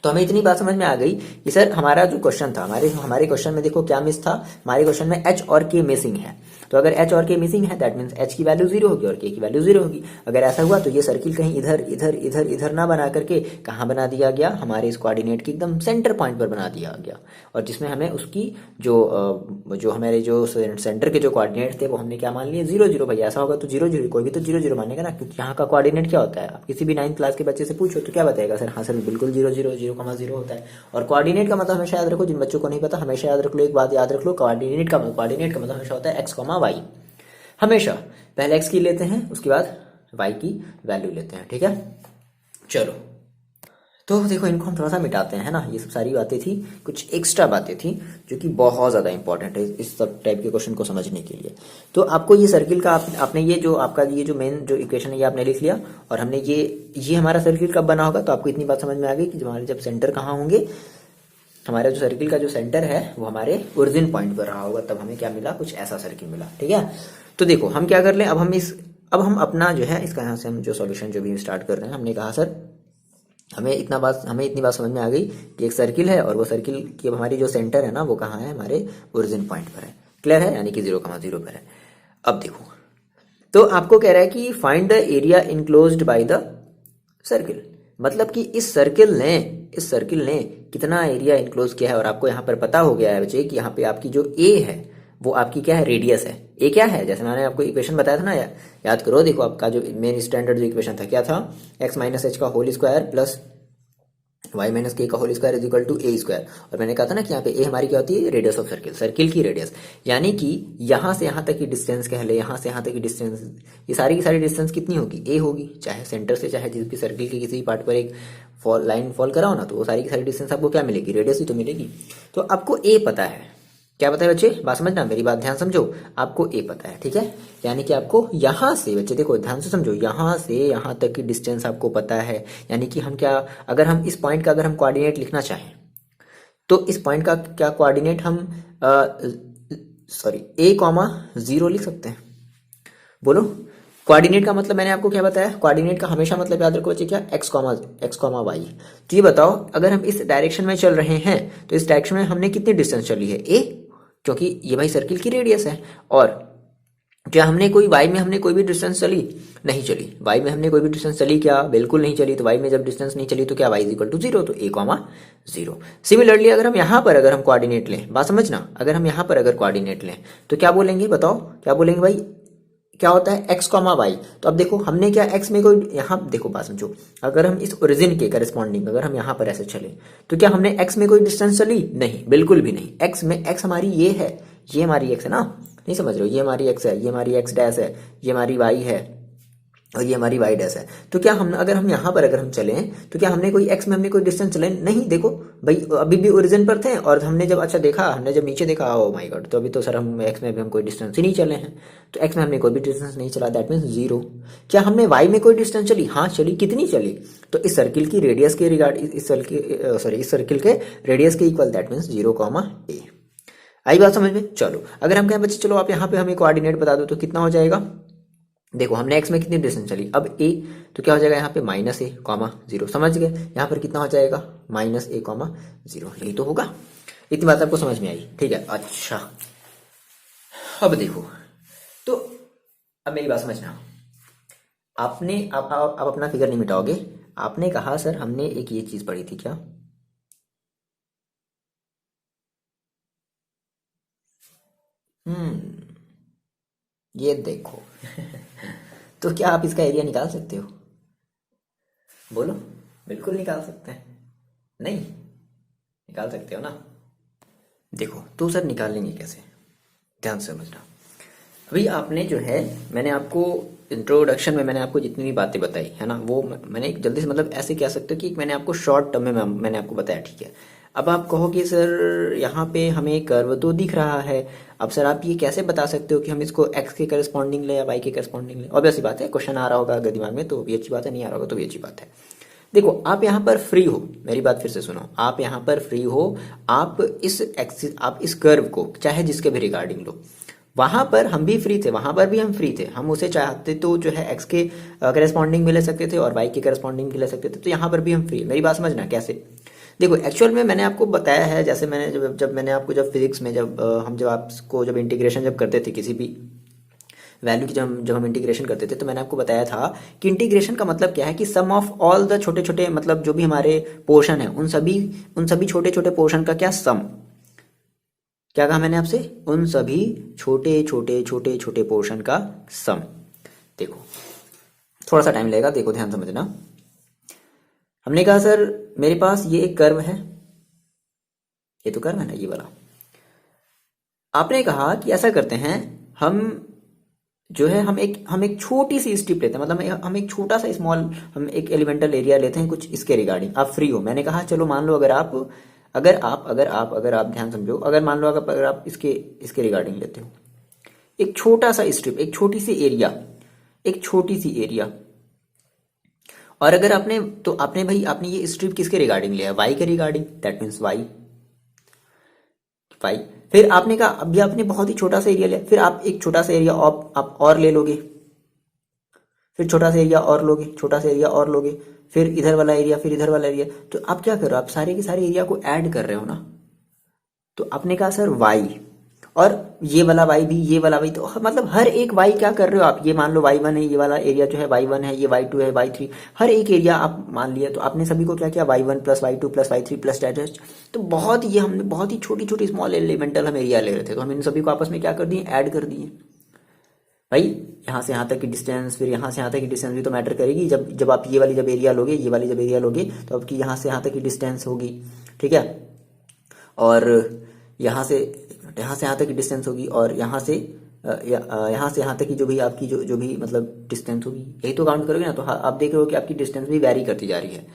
तो हमें इतनी बात समझ में आ गई कि सर हमारा जो क्वेश्चन था, हमारे क्वेश्चन में देखो क्या मिस था, हमारे क्वेश्चन में एच और के मिसिंग है। तो अगर एच और के मिसिंग है, दैट मीन्स एच की वैल्यू 0 होगी और के की वैल्यू 0 होगी। अगर ऐसा हुआ तो ये सर्किल कहीं इधर इधर इधर इधर ना बना करके कहाँ बना दिया गया, हमारे इस कोऑर्डिनेट के एकदम सेंटर पॉइंट पर बना दिया गया। और जिसमें हमें उसकी जो हमारे जो सेंटर के जो कोऑर्डिनेट थे वो हमने क्या मान लिए, 0 0। भाई ऐसा होगा तो 0 0, कोई भी तो 0 0 मानेगा ना, क्योंकि यहाँ का कोऑर्डिनेट क्या होता है, आप किसी भी 9th क्लास के बच्चे से पूछो तो क्या बताएगा, सर हाँ सर बिल्कुल 0 0 0,0 होता है। और कोऑर्डिनेट का मतलब हमेशा याद रखो, जिन बच्चों को नहीं पता हमेशा याद रख लो, एक बात याद रख लो, कोऑर्डिनेट का मतलब हमेशा होता है एक्स कॉमा वाई। हमेशा पहले एक्स की लेते हैं, उसके बाद वाई की वैल्यू लेते हैं, ठीक है। चलो, तो देखो इनको हम थोड़ा सा मिटाते हैं ना, ये सब सारी बातें थी, कुछ एक्स्ट्रा बातें थी जो कि बहुत ज़्यादा इंपॉर्टेंट है इस सब टाइप के क्वेश्चन को समझने के लिए। तो आपको ये सर्किल का आपने ये जो आपका ये जो मेन जो इक्वेशन है ये आपने लिख लिया, और हमने ये हमारा सर्किल कब बना होगा, तो आपको इतनी बात समझ में आ गई कि हमारे जब सेंटर कहाँ होंगे, हमारा जो सर्किल का जो सेंटर है वो हमारे ओरिजिन पॉइंट पर रहा होगा, तब हमें क्या मिला, कुछ ऐसा सर्किल मिला, ठीक है। तो देखो हम क्या कर लें, अब हम अपना जो है इसका यहाँ से हम जो सॉल्यूशन जो भी स्टार्ट कर रहे हैं, हमने कहा सर हमें इतनी बात समझ में आ गई कि एक सर्किल है, और वो सर्किल की हमारी जो सेंटर है ना वो कहाँ है, हमारे ओरिजिन पॉइंट पर है। क्लियर है, यानी कि 0,0 पर है। अब देखो, तो आपको कह रहा है कि find the area enclosed by the circle, मतलब कि इस सर्किल ने कितना एरिया इनक्लोज किया है। और आपको यहाँ पर पता हो गया है बच्चे कि यहाँ पे आपकी जो ए है वो आपकी क्या है, रेडियस है। ए क्या है, जैसे मैंने आपको इक्वेशन बताया था ना, याद करो, देखो आपका जो मेन स्टैंडर्ड जो इक्वेशन था क्या था, x माइनस एच का whole square plus y minus k का whole square is equal to a square. और मैंने कहा था ना कि यहाँ पे ए हमारी क्या होती है, रेडियस ऑफ सर्किल की रेडियस, यानी कि यहाँ से यहाँ तक की डिस्टेंस कह ले, यहाँ से यहाँ तक की डिस्टेंस, ये सारी की सारी डिस्टेंस कितनी होगी, ए होगी। चाहे सेंटर से चाहे जिस भी सर्किल के किसी पार्ट पर एक लाइन फॉल कराओ ना, तो वो सारी की सारी डिस्टेंस आपको क्या मिलेगी, रेडियस ही तो मिलेगी। तो आपको ए पता है, क्या पता है बच्चे, बात समझना, मेरी बात ध्यान समझो, आपको ए पता है, ठीक है। यानी कि आपको यहाँ से, बच्चे देखो ध्यान से समझो, यहाँ से यहाँ तक की डिस्टेंस आपको पता है, यानी कि हम क्या, अगर हम इस पॉइंट का अगर हम कोऑर्डिनेट लिखना चाहें, तो इस पॉइंट का क्या कोऑर्डिनेट हम सॉरी ए कॉमा जीरो लिख सकते हैं? बोलो। कोऑर्डिनेट का मतलब मैंने आपको क्या बताया? कोऑर्डिनेट का हमेशा मतलब याद रखो बच्चे क्या? X comma y. तो ये बताओ अगर हम इस डायरेक्शन में चल रहे हैं तो इस डायरेक्शन में हमने कितनी डिस्टेंस चली है? ए, क्योंकि ये भाई सर्किल की रेडियस है। और क्या हमने कोई वाई में हमने कोई भी डिस्टेंस चली? नहीं चली। वाई में हमने कोई भी डिस्टेंस चली क्या? बिल्कुल नहीं चली। तो वाई में जब डिस्टेंस नहीं चली तो क्या? Y is equal to zero, तो ए कॉमा जीरो। सिमिलरली अगर हम यहाँ पर अगर हम कोऑर्डिनेट लें, बात समझना, अगर हम यहाँ पर अगर कोऑर्डिनेट लें तो क्या बोलेंगे? बताओ क्या बोलेंगे भाई? क्या होता है? X comma y. तो अब देखो हमने क्या एक्स में कोई, यहाँ देखो बात समझो, अगर हम इस ओरिजिन के करस्पॉन्डिंग अगर हम यहाँ पर ऐसे चले तो क्या हमने एक्स में कोई डिस्टेंस चली? नहीं, बिल्कुल भी नहीं। एक्स में, एक्स हमारी ये है, ये हमारी एक्स है ना, नहीं समझ रहे हो? ये हमारी एक्स है, ये हमारी एक्स डैश है, ये हमारी वाई है और ये हमारी वाई डैश है। तो क्या हम अगर हम यहाँ पर अगर हम चलें तो क्या हमने कोई एक्स में हमने कोई डिस्टेंस चले? नहीं। देखो भाई अभी भी ओरिजिन पर थे और हमने जब अच्छा देखा, हमने जब नीचे देखा, ओ माय गॉड, तो अभी तो सर हम एक्स में भी हम कोई डिस्टेंस ही नहीं चले हैं। तो एक्स में हमने कोई भी डिस्टेंस नहीं चला, दैट मीन्स जीरो। क्या हमने वाई में कोई डिस्टेंस चली? हाँ चली। कितनी चली? तो इस सर्किल की रेडियस के रिगार्ड, इस सर्किल के रेडियस के equal, that means zero comma a. आई बात समझ में? चलो अगर हम कहें बच्चे चलो आप यहाँ पे हमें कोऑर्डिनेट बता दो तो कितना हो जाएगा? देखो हमने एक्स में कितनी डिस्टेंस चली, अब ए, तो क्या हो जाएगा यहाँ पे? माइनस ए कॉमा जीरो। समझ गए? यहाँ पर कितना हो जाएगा? माइनस ए कॉमा जीरो। यही तो होगा। इतनी बात आपको समझ में आई? ठीक है। अच्छा अब देखो, तो अब मेरी बात समझना। आपने आप अपना फिगर नहीं मिटाओगे। आपने कहा सर हमने एक ये चीज पढ़ी थी क्या? ये देखो तो क्या आप इसका एरिया निकाल सकते हो? बोलो। बिल्कुल निकाल सकते हैं। नहीं निकाल सकते हो ना? देखो तो सर निकालेंगे कैसे? ध्यान से समझना। अभी आपने जो है, मैंने आपको इंट्रोडक्शन में मैंने आपको जितनी भी बातें बताई है ना, वो मैंने एक जल्दी से मतलब ऐसे कह सकते हो कि मैंने आपको शॉर्ट टर्म में मैंने आपको बताया, ठीक है। अब आप कहोगे सर यहाँ पे हमें कर्व तो दिख रहा है, अब सर आप ये कैसे बता सकते हो कि हम इसको एक्स के करस्पॉन्डिंग ले या वाई के करस्पॉन्डिंग ले? ऑब्वियस सी बात है, क्वेश्चन आ रहा होगा अगर दिमाग में तो भी अच्छी बात है, नहीं आ रहा होगा तो भी अच्छी बात है। देखो आप यहाँ पर फ्री हो, मेरी बात फिर से सुनो, आप यहाँ पर फ्री हो। आप इस एक्सिस, आप इस कर्व को चाहे जिसके भी रिगार्डिंग लो, वहां पर हम भी फ्री थे, वहां पर भी हम फ्री थे, हम उसे चाहते तो जो है एक्स के करस्पॉन्डिंग भी ले सकते थे और वाई के करस्पॉन्डिंग भी ले सकते थे, तो यहाँ पर भी हम फ्री। मेरी बात समझना कैसे? देखो एक्चुअल में मैंने आपको बताया है, जैसे मैंने जब मैंने आपको जब फिजिक्स में जब आपको जब इंटीग्रेशन जब करते थे किसी भी वैल्यू की, जब हम इंटीग्रेशन करते थे तो मैंने आपको बताया था कि इंटीग्रेशन का मतलब क्या है कि सम ऑफ ऑल द छोटे छोटे, मतलब जो भी हमारे पोर्शन है उन सभी छोटे छोटे पोर्शन का क्या? सम। क्या कहा मैंने आपसे? उन सभी छोटे छोटे छोटे छोटे पोर्शन का सम। देखो थोड़ा सा टाइम लगेगा, देखो ध्यान समझना। हमने कहा सर मेरे पास ये एक कर्व है, ये तो कर्व है ना ये वाला। आपने कहा कि ऐसा करते हैं, हम जो है हम एक छोटी सी स्ट्रिप लेते हैं, मतलब हम एक छोटा सा स्मॉल, हम एक एलिमेंटल एरिया लेते हैं कुछ इसके रिगार्डिंग। आप फ्री हो। मैंने कहा चलो मान लो अगर आप ध्यान समझो, अगर मान लो अगर आप इसके रिगार्डिंग लेते हो एक छोटा सा स्ट्रिप, एक छोटी सी एरिया, एक छोटी सी एरिया, और अगर आपने तो आपने भाई आपने ये स्ट्रिप किसके रिगार्डिंग लिया है? वाई के regarding, that means y y. फिर आपने कहा अभी आपने बहुत ही छोटा सा एरिया लिया, फिर आप एक छोटा सा एरिया आप और ले लोगे, फिर छोटा सा एरिया और लोगे, छोटा सा एरिया और लोगे, फिर इधर वाला एरिया, फिर इधर वाला एरिया। तो आप क्या कर रहे हो? आप सारे के सारे एरिया को ऐड कर रहे हो ना। तो आपने कहा सर वाई, और ये वाला वाई भी, ये वाला वाई, तो मतलब हर एक वाई क्या कर रहे हो आप? ये मान लो वाई वन है, ये वाला एरिया जो है वाई वन है, ये वाई टू है, वाई थ्री, हर एक एरिया आप मान लिया। तो आपने सभी को क्या किया? Y one plus y two plus y three plus dash. तो बहुत ये हमने बहुत ही छोटी छोटी स्मॉल एलिमेंटल हम एरिया ले रहे थे, तो हम इन सभी को आपस में क्या कर दिए? ऐड कर दिए। भाई यहाँ से यहाँ तक की डिस्टेंस, फिर यहाँ से यहाँ तक की डिस्टेंस भी तो मैटर करेगी। जब आप ये वाली जब एरिया लोगे, ये वाली जब एरिया लोगे, तो आपकी यहाँ से यहाँ तक की डिस्टेंस होगी, ठीक है। और यहाँ से यहाँ तक की डिस्टेंस होगी, और यहाँ से यहाँ तक की जो भी आपकी जो भी मतलब डिस्टेंस होगी, यही तो काउंट करोगे ना। तो आप देख रहे हो कि आपकी डिस्टेंस भी वैरी करती जा रही है।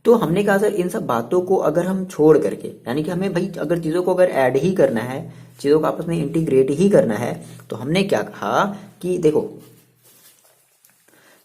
तो हमने कहा सर इन सब बातों को अगर हम छोड़ करके, यानी कि हमें भाई अगर चीज़ों को अगर ऐड ही करना है, चीज़ों को आपस में इंटीग्रेट ही करना है, तो हमने क्या कहा कि देखो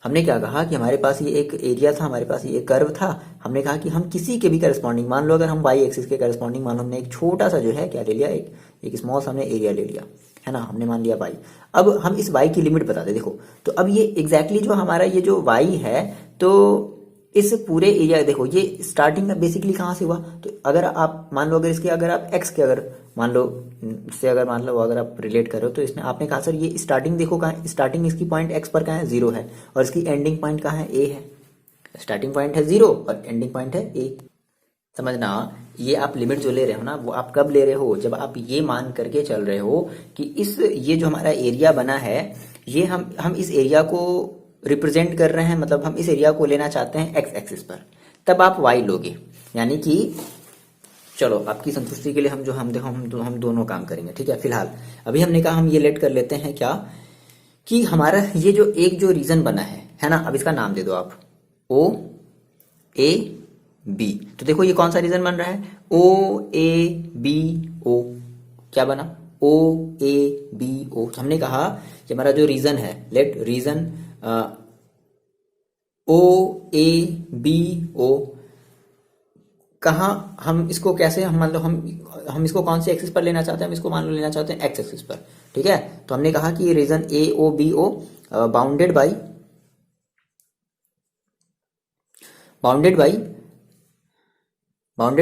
हमने क्या कहा कि हमारे पास ये एक एरिया था, हमारे पास ये कर्व था। हमने कहा कि हम किसी के भी करस्पॉन्डिंग, मान लो अगर हम वाई एक्सिस के करस्पॉन्डिंग, मान लो हमने एक छोटा सा जो है क्या ले लिया, एक स्मॉल सा हमने एरिया ले लिया, है ना, हमने मान लिया वाई। अब हम इस वाई की लिमिट बता दे, देखो तो अब ये एग्जैक्टली जो हमारा ये जो वाई है, तो इस पूरे एरिया, देखो ये स्टार्टिंग में बेसिकली कहाँ से हुआ, तो अगर आप मान लो, अगर इसके अगर आप एक्स के अगर मान लो इससे अगर मान लो अगर आप रिलेट करो, तो इसमें आपने कहा सर ये स्टार्टिंग देखो कहाँ है, स्टार्टिंग इसकी पॉइंट एक्स पर कहाँ है, 0 है, और इसकी एंडिंग पॉइंट कहाँ है, ए है। स्टार्टिंग पॉइंट है 0 और एंडिंग पॉइंट है ए। समझना, ये आप लिमिट जो ले रहे हो ना, वो आप कब ले रहे हो, जब आप ये मान करके चल रहे हो कि इस ये जो हमारा एरिया बना है, ये हम इस एरिया को रिप्रेजेंट कर रहे हैं, मतलब हम इस एरिया को लेना चाहते हैं एक्स एक्सिस पर, तब आप वाई लोगे। यानी कि चलो आपकी संतुष्टि के लिए हम जो हम देखो हम दोनों काम करेंगे, ठीक है। फिलहाल अभी हमने कहा हम ये लेट कर लेते हैं क्या, कि हमारा ये जो एक जो रीजन बना है ना, अब इसका नाम दे दो आप, ओ ए बी। तो देखो ये कौन सा रीजन बन रहा है, ओ ए बी ओ, क्या बना, ओ ए बी ओ। तो हमने कहा कि हमारा जो रीजन है, let region O A B O, कहाँ हम इसको कैसे, हम मान लो हम इसको कौन से एक्सिस पर लेना चाहते हैं, हम इसको मान लो लेना चाहते हैं एक्स एक्सिस पर, ठीक है। तो हमने कहा कि region A O B O bounded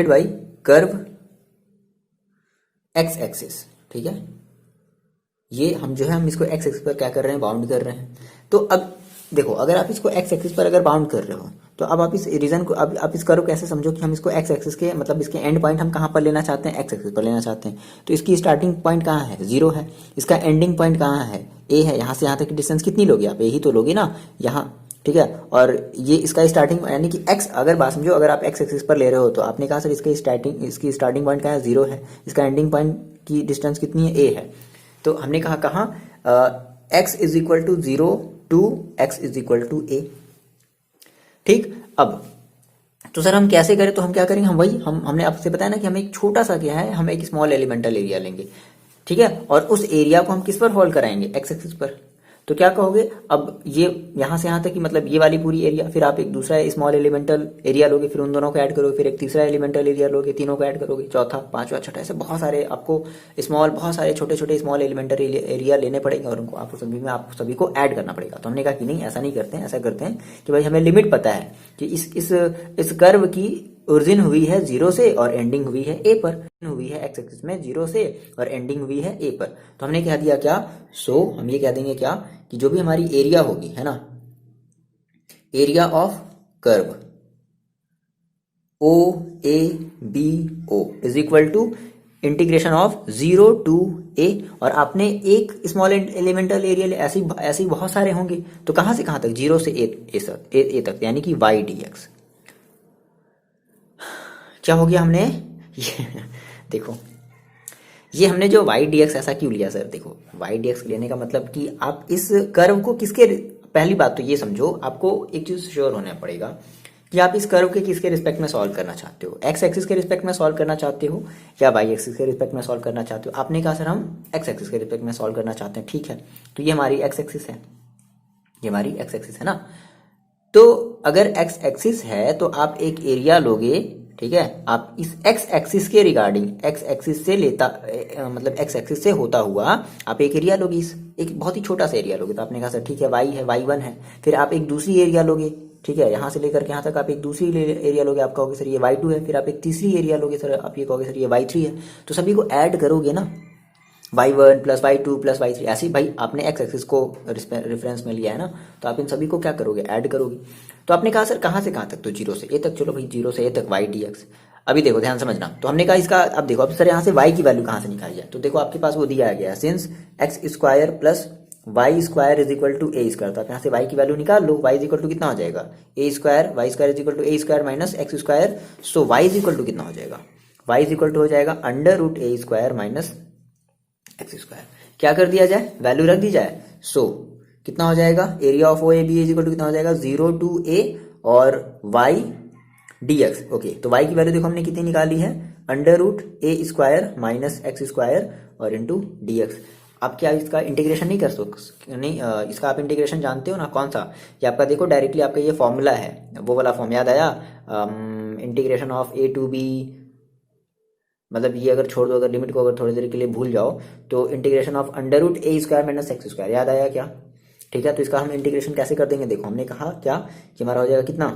by curve x axis, ठीक है। ये हम जो है हम इसको एक्स एक्सिस पर क्या कर रहे हैं, बाउंड कर रहे हैं। तो अब देखो अगर आप इसको एक्स एक्सिस पर अगर बाउंड कर रहे हो, तो अब आप इस रीजन को, अब आप इस कर्व कैसे समझो कि हम इसको एक्स एक्सिस के, मतलब इसके एंड पॉइंट हम कहाँ पर लेना चाहते हैं, एक्स एक्सिस पर लेना चाहते हैं। तो इसकी स्टार्टिंग पॉइंट कहाँ है, 0 है, इसका एंडिंग पॉइंट कहाँ है, ए है। यहाँ से यहाँ तक की डिस्टेंस कितनी लोगे आप, ए ही तो लोगे ना यहाँ, ठीक है। और ये इसका स्टार्टिंग यानी कि एक्स, अगर बात समझो अगर आप एक्स एक्सिस पर ले रहे हो, तो आपने कहा सर इसकी स्टार्टिंग पॉइंट कहाँ है, 0 है, इसका एंडिंग पॉइंट की डिस्टेंस कितनी है, ए है। तो हमने कहा कहाँ, x is equal to 0 to x is equal to a, ठीक। अब तो सर हम कैसे करें, तो हम क्या करेंगे, हम वही हमने आपसे बताया ना कि हम एक छोटा सा क्या है, हम एक स्मॉल एलिमेंटल एरिया लेंगे, ठीक है, और उस एरिया को हम किस पर होल्ड कराएंगे, एक्स एक्सिस पर। तो क्या कहोगे, अब ये यहां से यहां तक कि मतलब ये वाली पूरी एरिया, फिर आप एक दूसरा स्मॉल एलिमेंटल एरिया लोगे, फिर उन दोनों को ऐड करोगे, फिर एक तीसरा एलिमेंटल एरिया लोगे, तीनों को ऐड करोगे, चौथा, पांचवा, छठा, ऐसे बहुत सारे आपको बहुत सारे छोटे छोटे स्मॉल एलिमेंटल एरिया लेने पड़ेंगे, और उनको आपको सभी को ऐड करना पड़ेगा। तो हमने कहा कि नहीं, ऐसा नहीं करते हैं, ऐसा करते हैं कि भाई हमें लिमिट पता है कि इस कर्व की ओरिजिन हुई है 0 से और एंडिंग हुई है ए पर, हुई है एक्स एक्सिस में 0 से और एंडिंग हुई है ए पर। तो हमने कह दिया क्या, हम ये कह देंगे क्या, कि जो भी हमारी एरिया होगी, है ना, area of curve o A B o is equal to integration of 0 to a, और आपने एक स्मॉल एलिमेंटल एरिया ऐसे बहुत सारे होंगे, तो कहां से कहां तक, 0 से ए तक, यानी कि वाई डी एक्स। क्या हो गया हमने ये देखो, ये हमने जो वाई डी एक्स ऐसा क्यों लिया सर, देखो वाई डी एक्स लेने का मतलब कि आप इस कर्व को किसके, पहली बात तो ये समझो, आपको एक चीज श्योर होना पड़ेगा कि आप इस कर्व के किसके रिस्पेक्ट में सॉल्व करना चाहते हो, एक्स एक्सिस के रिस्पेक्ट में सॉल्व करना चाहते हो या वाई एक्सिस के रिस्पेक्ट में सॉल्व करना चाहते हो। आपने कहा सर हम एक्स एक्सिस के रिस्पेक्ट में सॉल्व करना चाहते हैं, ठीक है। तो ये हमारी एक्स एक्सिस है, ये हमारी एक्स एक्सिस है ना। तो अगर एक्स एक्सिस है तो आप एक एरिया लोगे, ठीक है, आप इस एक्स एक्सिस के रिगार्डिंग, एक्स एक्सिस से लेता मतलब एक्स एक्सिस से होता हुआ आप एक एरिया लोगे, इस एक बहुत ही छोटा सा एरिया लोगे। तो आपने कहा सर ठीक है, वाई है, y1 है, फिर आप एक दूसरी एरिया लोगे, ठीक है, यहां से लेकर के यहां तक आप एक दूसरी एरिया लोगे, आप कहोगे सर ये y2 है, फिर आप एक तीसरी एरिया लोगे सर, आप ये कहोगे सर ये y3 है। तो सभी को ऐड करोगे ना, y1 plus y2 plus y3, ऐसे ही भाई आपने एक्स एक्सिस को रेफरेंस में लिया है ना, तो आप इन सभी को क्या करोगे, ऐड करोगे। तो आपने कहा सर कहां से कहां तक, तो 0 से a तक, चलो भाई 0 से a तक y dx। अभी देखो ध्यान समझना, तो हमने कहा इसका, अब देखो अब सर यहाँ से y की वैल्यू कहां से निकाली जाए, तो देखो आपके पास वो दिया गया है, since x square plus y square is equal to a square. तो आप यहाँ से y की वैल्यू निकाल लो, y इज इक्वल टू कितना हो जाएगा, a square, y square is equal to a square minus x square. So y is equal to कितना हो जाएगा, y इज इक्वल टू हो जाएगा under root a square minus x square. क्या कर दिया जाए, वैल्यू रख दी जाए। सो कितना हो जाएगा, area of O A B is equal to कितना हो जाएगा, 0 टू ए और y dx। ओके, तो y की वैल्यू देखो हमने कितनी निकाली है, under root a square minus x square और इंटू dx। आप क्या इसका इंटीग्रेशन नहीं कर सकते? नहीं, इसका आप इंटीग्रेशन जानते हो ना, कौन सा? ये आपका देखो डायरेक्टली आपका ये फॉर्मूला है, वो वाला फॉर्म याद आया, integration of a to b, मतलब ये अगर छोड़ दो, अगर लिमिट को अगर थोड़ी देर के लिए भूल जाओ, तो integration of under root a square minus x square, याद आया क्या? ठीक है, तो इसका हम इंटीग्रेशन कैसे कर देंगे? देखो हमने कहा क्या कि हमारा हो जाएगा कितना,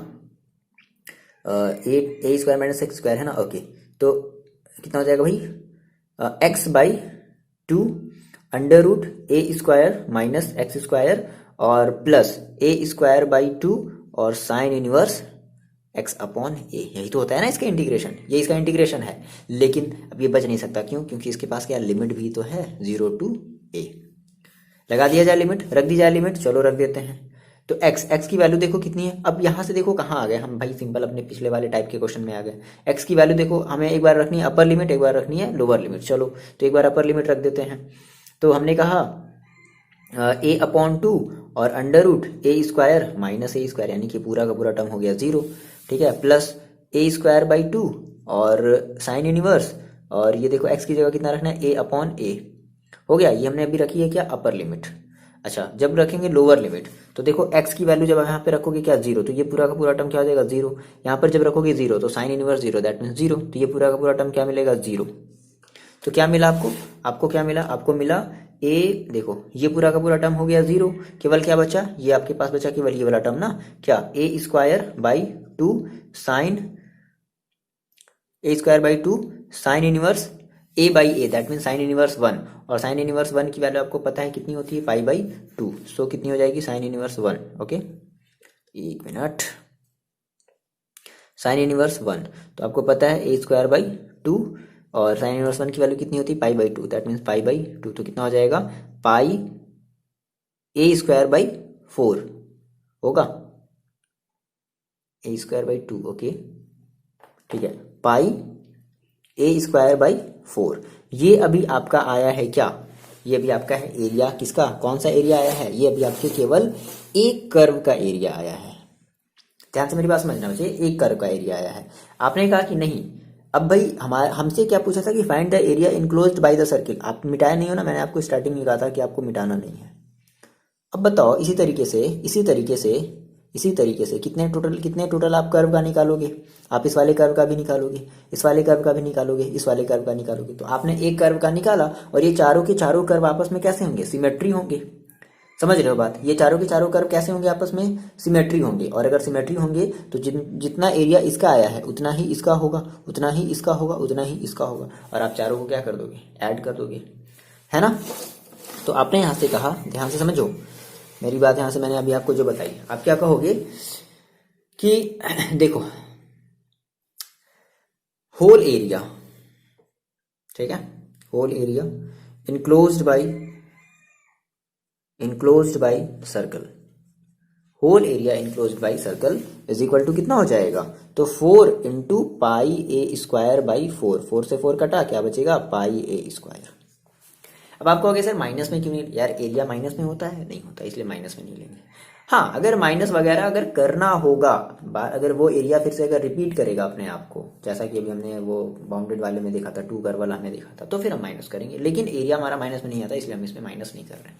a square minus x square है ना, ओके। तो कितना हो जाएगा भाई, x by two under root a square minus x square और plus a square by two और sine inverse x upon a, यही तो होता है ना इसका इंटीग्रेशन, ये इसका इंटीग्रेशन है। लेकिन अब ये बच नहीं सकता, क्यों? क्योंकि इसके पास क्या लिमिट भी तो है, 0 टू ए। लगा दिया जाए लिमिट, रख दी जाए लिमिट, चलो रख देते हैं। तो एक्स की वैल्यू देखो कितनी है। अब यहाँ से देखो कहाँ आ गए हम भाई, सिंपल अपने पिछले वाले टाइप के क्वेश्चन में आ गए। एक्स की वैल्यू देखो, हमें एक बार रखनी है अपर लिमिट, एक बार रखनी है लोअर लिमिट। चलो तो एक बार अपर लिमिट रख देते हैं। तो हमने कहा ए अपॉन टू और under root a square minus a square, यानी कि पूरा का पूरा टर्म हो गया 0, ठीक है, plus a square by two और साइन यूनिवर्स, और ये देखो एक्स की जगह कितना रखना है, ए अपॉन ए, हो गया। ये हमने अभी रखी है क्या, अपर लिमिट। अच्छा, जब रखेंगे लोअर लिमिट, तो देखो एक्स की वैल्यू जब यहाँ पे रखोगे क्या 0, तो ये पूरा का पूरा टर्म क्या हो जाएगा 0। यहाँ पर जब रखोगे 0 तो साइन इनवर्स 0, दैट मीन्स 0, तो ये पूरा का पूरा टर्म क्या मिलेगा 0। तो क्या मिला आपको, आपको क्या मिला, आपको मिला ए, देखो ये पूरा का पूरा टर्म हो गया 0, केवल क्या बचा, ये आपके पास बचा केवल ये वाला टर्म ना, क्या, a square by two sine, a square by two sine inverse a by a, that mean sine inverse 1, और साइन इनवर्स 1 की वैल्यू आपको पता है कितनी होती है, पाई बाई 2, सो कितनी हो जाएगी साइन इनवर्स 1, ओके। एक मिनट, साइन इनवर्स 1, तो आपको पता है ए स्क्वायर बाई 2 और साइन इनवर्स 1 की वैल्यू कितनी होती है, pi by 2, that means pi by 2, तो कितना हो जाएगा, पाई ए स्क्वायर बाई 4 होगा, ए स्क्वायर बाई 2, ओके, ठीक है, पाई ए स्क्वायर बाई 4। ये अभी आपका आया है क्या, ये अभी आपका है एरिया, किसका, कौन सा एरिया आया है, ये अभी आपके केवल एक कर्व का एरिया आया है। ध्यान से मेरी बात समझना मुझे, एक कर्व का एरिया आया है। आपने कहा कि नहीं, अब भाई हमारे हमसे क्या पूछा था कि find the area enclosed by the circle, आप मिटाया नहीं हो ना, मैंने आपको स्टार्टिंग में कहा था कि आपको मिटाना नहीं है। अब बताओ इसी तरीके से कितने टोटल आप कर्व का निकालोगे, आप इस वाले कर्व का भी निकालोगे, इस वाले कर्व का भी निकालोगे, इस वाले कर्व का निकालोगे। तो आपने एक कर्व का निकाला और ये चारों के चारों कर्व आपस में कैसे होंगे, सिमेट्री होंगे। समझ रहे हो बात, ये चारों के चारों कर्व कैसे होंगे, आपस में सिमेट्री होंगे, और अगर सिमेट्री होंगे तो जितना एरिया इसका आया है उतना ही इसका होगा, उतना ही इसका होगा, उतना ही इसका होगा, और आप चारों को क्या कर दोगे, ऐड कर दोगे, है ना। तो आपने यहां से कहा, ध्यान से समझो मेरी बात, यहां से मैंने अभी आपको जो बताई, आप क्या कहोगे कि देखो होल एरिया, ठीक है, whole area enclosed by circle, whole area enclosed by circle is equal to कितना हो जाएगा, तो 4 into pi a square by 4, 4 से 4 कटा, क्या बचेगा, पाई ए स्क्वायर। अब आपको कहोगे सर माइनस में क्यों नहीं, यार एरिया माइनस में होता है, नहीं होता, इसलिए माइनस में नहीं लेंगे। हाँ, अगर माइनस वगैरह अगर करना होगा, अगर वो एरिया फिर से अगर रिपीट करेगा अपने आप को, जैसा कि अभी हमने वो बाउंडेड वाले में देखा था, 2 कर्व वाला हमने देखा था, तो फिर हम माइनस करेंगे, लेकिन एरिया हमारा माइनस में नहीं आता, इसलिए हम इसमें माइनस नहीं कर रहे हैं।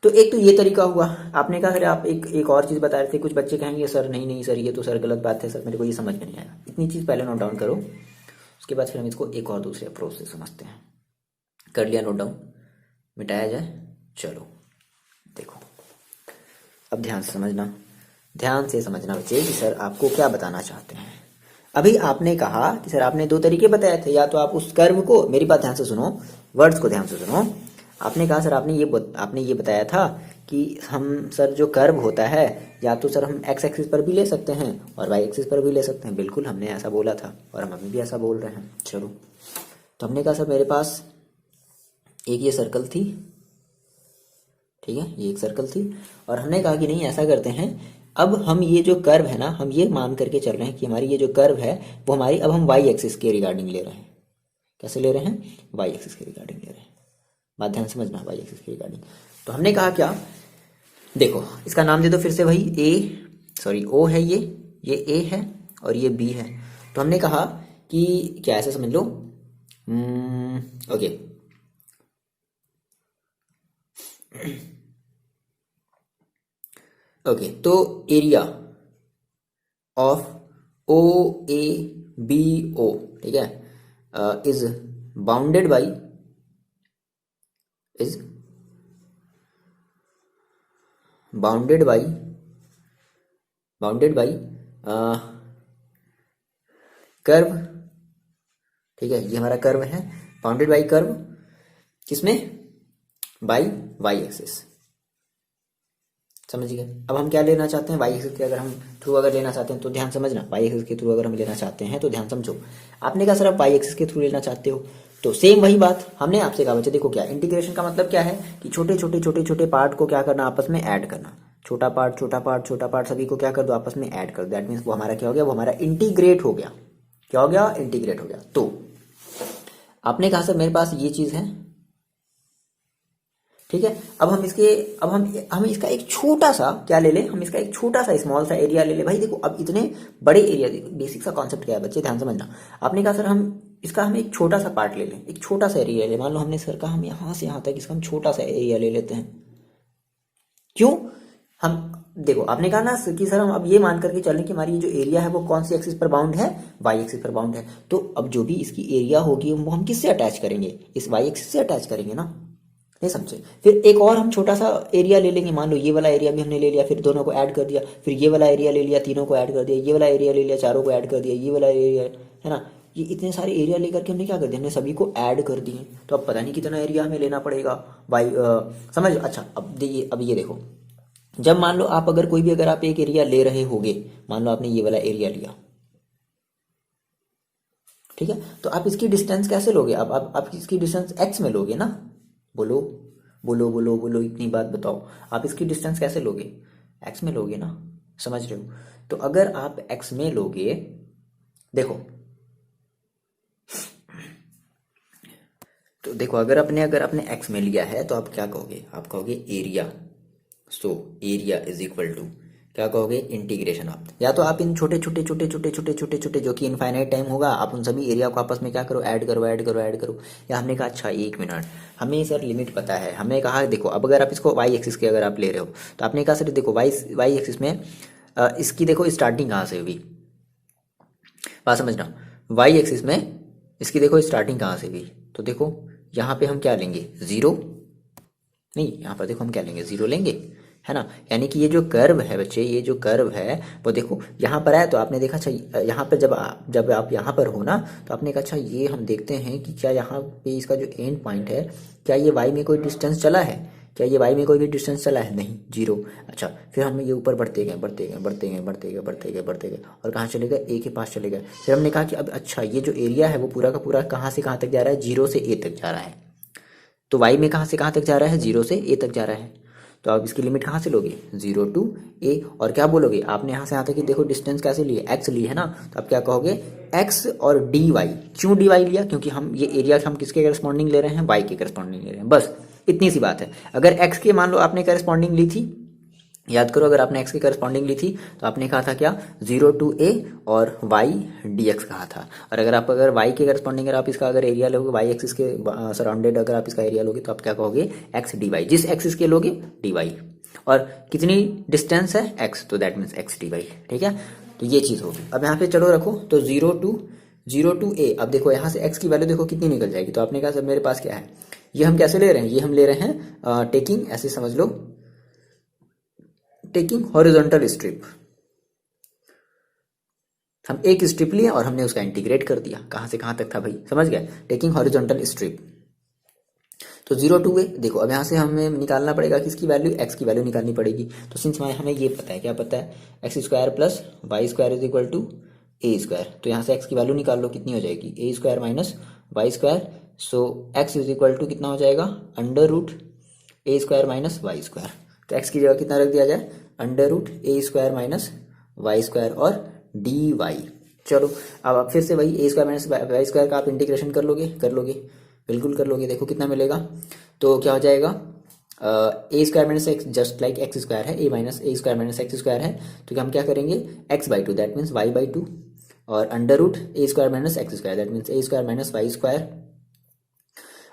तो एक तो ये तरीका हुआ। आपने कहा फिर आप एक और चीज़ बता रहे थे, कुछ बच्चे कहेंगे सर नहीं सर ये तो सर गलत बात है सर, मेरे को ये समझ में नहीं आया। इतनी चीज़ पहले नोट डाउन करो, उसके बाद फिर हम इसको एक और दूसरे अप्रोच से समझते हैं। कर लिया नोट डाउन, मिटाया जाए, चलो देखो अब ध्यान से समझना बच्चे कि सर आपको क्या बताना चाहते हैं। अभी आपने कहा कि सर आपने 2 तरीके बताए थे, या तो आप उस कर्व को, मेरी बात ध्यान से सुनो, वर्ड्स को ध्यान से सुनो। आपने कहा सर आपने ये बताया था कि हम सर जो कर्व होता है, या तो सर हम एक्स एक्सिस पर भी ले सकते हैं और वाई एक्सिस पर भी ले सकते हैं। बिल्कुल हमने ऐसा बोला था और हम अभी भी ऐसा बोल रहे हैं। चलो, तो हमने कहा सर मेरे पास एक ये सर्कल थी, ठीक है, ये एक सर्कल थी, और हमने कहा कि नहीं ऐसा करते हैं, अब हम ये जो कर्व है ना, हम ये मान करके चल रहे हैं कि हमारी ये जो कर्व है वो हमारी, अब हम वाई एक्सिस के रिगार्डिंग ले रहे हैं। कैसे ले रहे हैं, वाई एक्सिस के रिगार्डिंग ले रहे हैं। बात ध्यान समझना, वाई एक्सिस के रिगार्डिंग। तो हमने कहा क्या, देखो इसका नाम दे दो फिर से, वही ओ है, ये ए है और ये बी है। तो हमने कहा कि क्या, ऐसे समझ लो, ओके, ओके, तो area of O A B O, ठीक है, is bounded by is bounded by bounded by curve, ठीक है, ये हमारा कर्व है, बाउंडेड बाई कर्व, किसमें, बाई वाई एक्सिस। समझ गए। अब हम क्या लेना चाहते हैं, वाई एक्सिस के अगर हम थ्रू अगर लेना चाहते हैं तो ध्यान समझना, वाई एक्सिस के थ्रू अगर हम लेना चाहते हैं तो ध्यान समझो। आपने कहा सर आप वाई एक्सिस के थ्रू लेना चाहते हो, तो सेम वही बात हमने आपसे कहा बच्चे, देखो क्या इंटीग्रेशन का मतलब क्या है कि छोटे छोटे छोटे छोटे पार्ट को क्या करना, आपस में ऐड करना, छोटा पार्ट छोटा पार्ट छोटा पार्ट सभी को क्या कर दो, आपस में ऐड कर दो। दैट मीन्स वो हमारा क्या हो गया, वो हमारा इंटीग्रेट हो गया। क्या हो गया, इंटीग्रेट हो गया। तो आपने कहा सर मेरे पास ये चीज है, ठीक है, अब हम इसके अब हम इसका एक छोटा सा क्या ले लें, हम इसका एक छोटा सा स्मॉल सा एरिया ले ले। भाई देखो अब इतने बड़े एरिया, बेसिक सा कॉन्सेप्ट क्या है बच्चे, ध्यान समझना। आपने कहा सर हम एक छोटा सा पार्ट ले लें, एक छोटा सा एरिया ले, मान लो हमने सर कहा हम यहाँ से यहाँ तक इसका हम छोटा सा एरिया ले लेते हैं। क्यों, हम देखो आपने कहा ना कि सर हम अब ये मान करके चलें कि हमारी ये जो एरिया है वो कौन सी एक्सिस पर बाउंड है, वाई एक्सिस पर बाउंड है। तो अब जो भी इसकी एरिया होगी वो हम किससे अटैच करेंगे, इस वाई एक्सिस से अटैच करेंगे ना, नहीं समझे। फिर एक और हम छोटा सा एरिया ले लेंगे, मान लो ये वाला एरिया भी हमने ले लिया, फिर दोनों को ऐड कर दिया, फिर ये वाला एरिया ले लिया, तीनों को ऐड कर दिया, ये वाला एरिया ले लिया, चारों को ऐड कर दिया, ये वाला एरिया है ना, ये इतने सारे एरिया लेकर के हमने क्या कर दिया, हमने सभी को ऐड कर दिए। तो अब पता नहीं कितना एरिया हमें लेना पड़ेगा बाई समझ। अच्छा अब ये देखो, जब मान लो आप अगर कोई भी अगर आप एक एरिया ले रहे होगे, मान लो आपने ये वाला एरिया लिया, ठीक है, तो आप इसकी डिस्टेंस कैसे लोगे, अब आप इसकी डिस्टेंस एक्स में लोगे ना, बोलो बोलो बोलो बोलो, इतनी बात बताओ, आप इसकी डिस्टेंस कैसे लोगे, एक्स में लोगे ना, समझ रहे हो। तो अगर आप एक्स में लोगे, देखो तो देखो अगर आपने एक्स में लिया है तो आप क्या कहोगे, आप कहोगे area, so area is equal to क्या कहोगे, इंटीग्रेशन ऑफ, या तो आप इन छोटे छोटे छोटे छोटे छोटे छोटे छोटे जो कि इनफाइनाइट टाइम होगा, आप उन सभी एरिया को आपस में क्या करो, ऐड करो ऐड करो ऐड करो। या हमने कहा अच्छा 1 मिनट, हमें सर लिमिट पता है, हमने कहा देखो अब अगर आप इसको वाई एक्सिस के अगर आप ले रहे हो तो आपने कहा सर देखो वाई एक्सिस में इसकी देखो स्टार्टिंग कहाँ से हुई, बात समझना, वाई एक्सिस में इसकी देखो स्टार्टिंग कहाँ से हुई, तो देखो यहाँ पे हम क्या लेंगे, जीरो, नहीं यहाँ पर देखो हम क्या लेंगे, जीरो लेंगे, है ना। यानी कि ये जो कर्व है बच्चे, ये जो कर्व है वो देखो यहाँ पर है, तो आपने देखा अच्छा यहाँ पर जब आप यहाँ पर हो ना, तो आपने कहा अच्छा ये हम देखते हैं कि क्या यहाँ पे इसका जो एंड पॉइंट है, क्या ये वाई में कोई डिस्टेंस चला है, क्या ये वाई में कोई भी डिस्टेंस चला है, नहीं, जीरो। अच्छा फिर हम ये ऊपर बढ़ते गए बढ़ते गए बढ़ते गए बढ़ते गए बढ़ते गए बढ़ते गए और कहाँ चले गए, ए के पास चले गए। फिर हमने कहा कि अब अच्छा ये जो एरिया है वो पूरा का पूरा कहाँ से कहाँ तक जा रहा है, जीरो से ए तक जा रहा है। तो वाई में कहाँ से कहाँ तक जा रहा है, जीरो से ए तक जा रहा है। तो आप इसकी लिमिट कहाँ से लोगे, जीरो टू ए, और क्या बोलोगे, आपने यहाँ से यहाँ तक की देखो डिस्टेंस कैसे ली है, एक्स ली है ना, तो आप क्या कहोगे, एक्स और डी वाई। क्यों डी वाई लिया, क्योंकि हम ये एरिया हम किसके करस्पॉन्डिंग ले रहे हैं, वाई के करस्पॉन्डिंग ले रहे हैं, बस इतनी सी बात है। अगर एक्स के मान लो आपने करस्पॉन्डिंग ली थी, याद करो अगर आपने एक्स की करस्पॉन्डिंग ली थी तो आपने कहा था क्या, जीरो टू ए और वाई डी एक्स कहा था। और अगर वाई के करस्पॉन्डिंग अगर आप इसका अगर एरिया लोगे, वाई एक्सिस के सराउंडेड अगर आप इसका एरिया लोगे तो आप क्या कहोगे, एक्स डी वाई, जिस एक्सिस के लोगे डी वाई, और कितनी डिस्टेंस है एक्स, तो that means x d y, ठीक है। तो ये चीज होगी। अब यहाँ पे चलो रखो, तो जीरो टू ए, अब देखो यहाँ से एक्स की वैल्यू देखो कितनी निकल जाएगी। तो आपने कहा सर मेरे पास क्या है, ये हम कैसे ले रहे हैं, ये हम ले रहे हैं टेकिंग, ऐसे समझ लो, टेकिंग हॉरिजॉन्टल स्ट्रिप। हम एक स्ट्रिप लिए और हमने उसका इंटीग्रेट कर दिया, कहां से कहां तक था भाई, समझ गए, टेकिंग हॉरिजॉन्टल स्ट्रिप। तो जीरो टू ए, देखो अब यहां से हमें निकालना पड़ेगा किसकी वैल्यू, एक्स की वैल्यू निकालनी पड़ेगी। तो सिंस हमें ये पता है, क्या पता है, x square plus y square is equal to a square. तो यहाँ से एक्स की वैल्यू निकाल लो, कितनी हो जाएगी, a square minus y square. So x is equal to कितना हो जाएगा, under root a square minus y square. तो एक्स की जगह कितना रख दिया जाए, under root a square minus y square और डी वाई। चलो अब आप फिर से वही a square minus y square का आप इंटीग्रेशन कर लोगे बिल्कुल कर लोगे। देखो कितना मिलेगा, तो क्या हो जाएगा, a square minus x just like x square है, a minus a square minus x square है, तो हम क्या करेंगे, x by two that means y by two, और under root a square minus x square that means a square minus y square,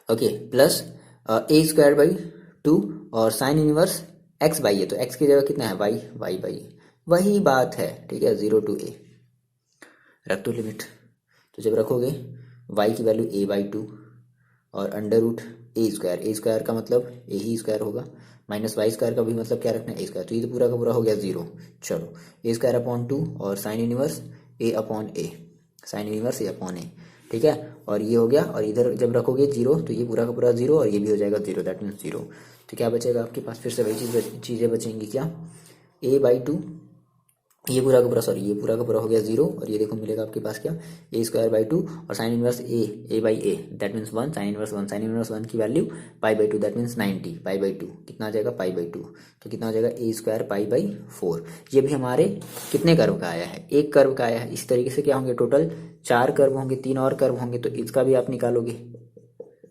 okay, plus a square by two और sine inverse x by a, तो x की जगह कितना है Y, Y by ए, वही बात है, ठीक है, 0 to a रख दो लिमिट। तो जब रखोगे y की वैल्यू a बाई 2 और अंडर रूट ए स्क्वायर का मतलब ए ही स्क्वायर होगा, माइनस वाई स्क्वायर का भी मतलब क्या रखना है, ए स्क्वायर, तो ये तो पूरा का पूरा हो गया 0। चलो ए स्क्वायर अपॉन 2 और sine inverse a upon a, sine inverse a upon a, ठीक है, और ये हो गया, और इधर जब रखोगे 0 तो ये पूरा का पूरा 0 और ये भी हो जाएगा 0, दैट मीन्स 0। तो क्या बचेगा आपके पास, फिर से वही चीज़ें बचेंगी, क्या, a बाई 2, ये पूरा का पूरा, सॉरी ये पूरा का पूरा हो गया 0, और ये देखो मिलेगा आपके पास क्या, ए स्क्वायर बाई 2 और sine inverse a by a, that means 1, sign inverse 1, sign inverse 1 की value pi by 2, that means 90, pi by 2 कितना आ जाएगा, पाई बाई 2, तो कितना हो जाएगा ए स्क्वायर पाई बाई 4। ये भी हमारे कितने कर्व का आया है, एक कर्व का आया है। इस तरीके से क्या होंगे, टोटल 4 कर्व होंगे, 3 और कर्व होंगे, तो इसका भी आप निकालोगे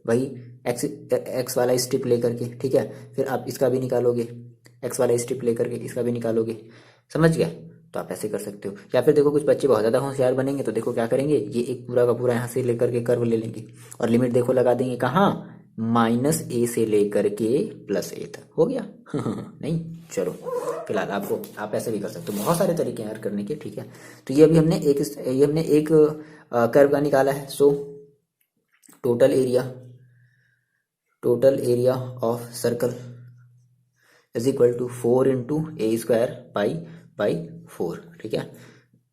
वही एक्स वाला स्ट्रिप लेकर के, ठीक है, फिर आप इसका भी निकालोगे, एक्स वाला स्ट्रिप लेकर के इसका भी निकालोगे, समझ गए। तो आप ऐसे कर सकते हो, या फिर देखो कुछ बच्चे बहुत ज़्यादा होशियार बनेंगे तो देखो क्या करेंगे, ये एक पूरा का पूरा यहाँ से लेकर के कर्व ले लेंगे और लिमिट देखो लगा देंगे कहाँ, माइनस ए से लेकर के प्लस ए तक, हो गया नहीं, चलो फिलहाल आपको आप ऐसे भी कर सकते हो, बहुत सारे तरीके हैं यार करने के, ठीक है। तो ये अभी हमने एक कर्व का निकाला है। So total area of circle is equal to 4 into a square pi by 4, ठीक है,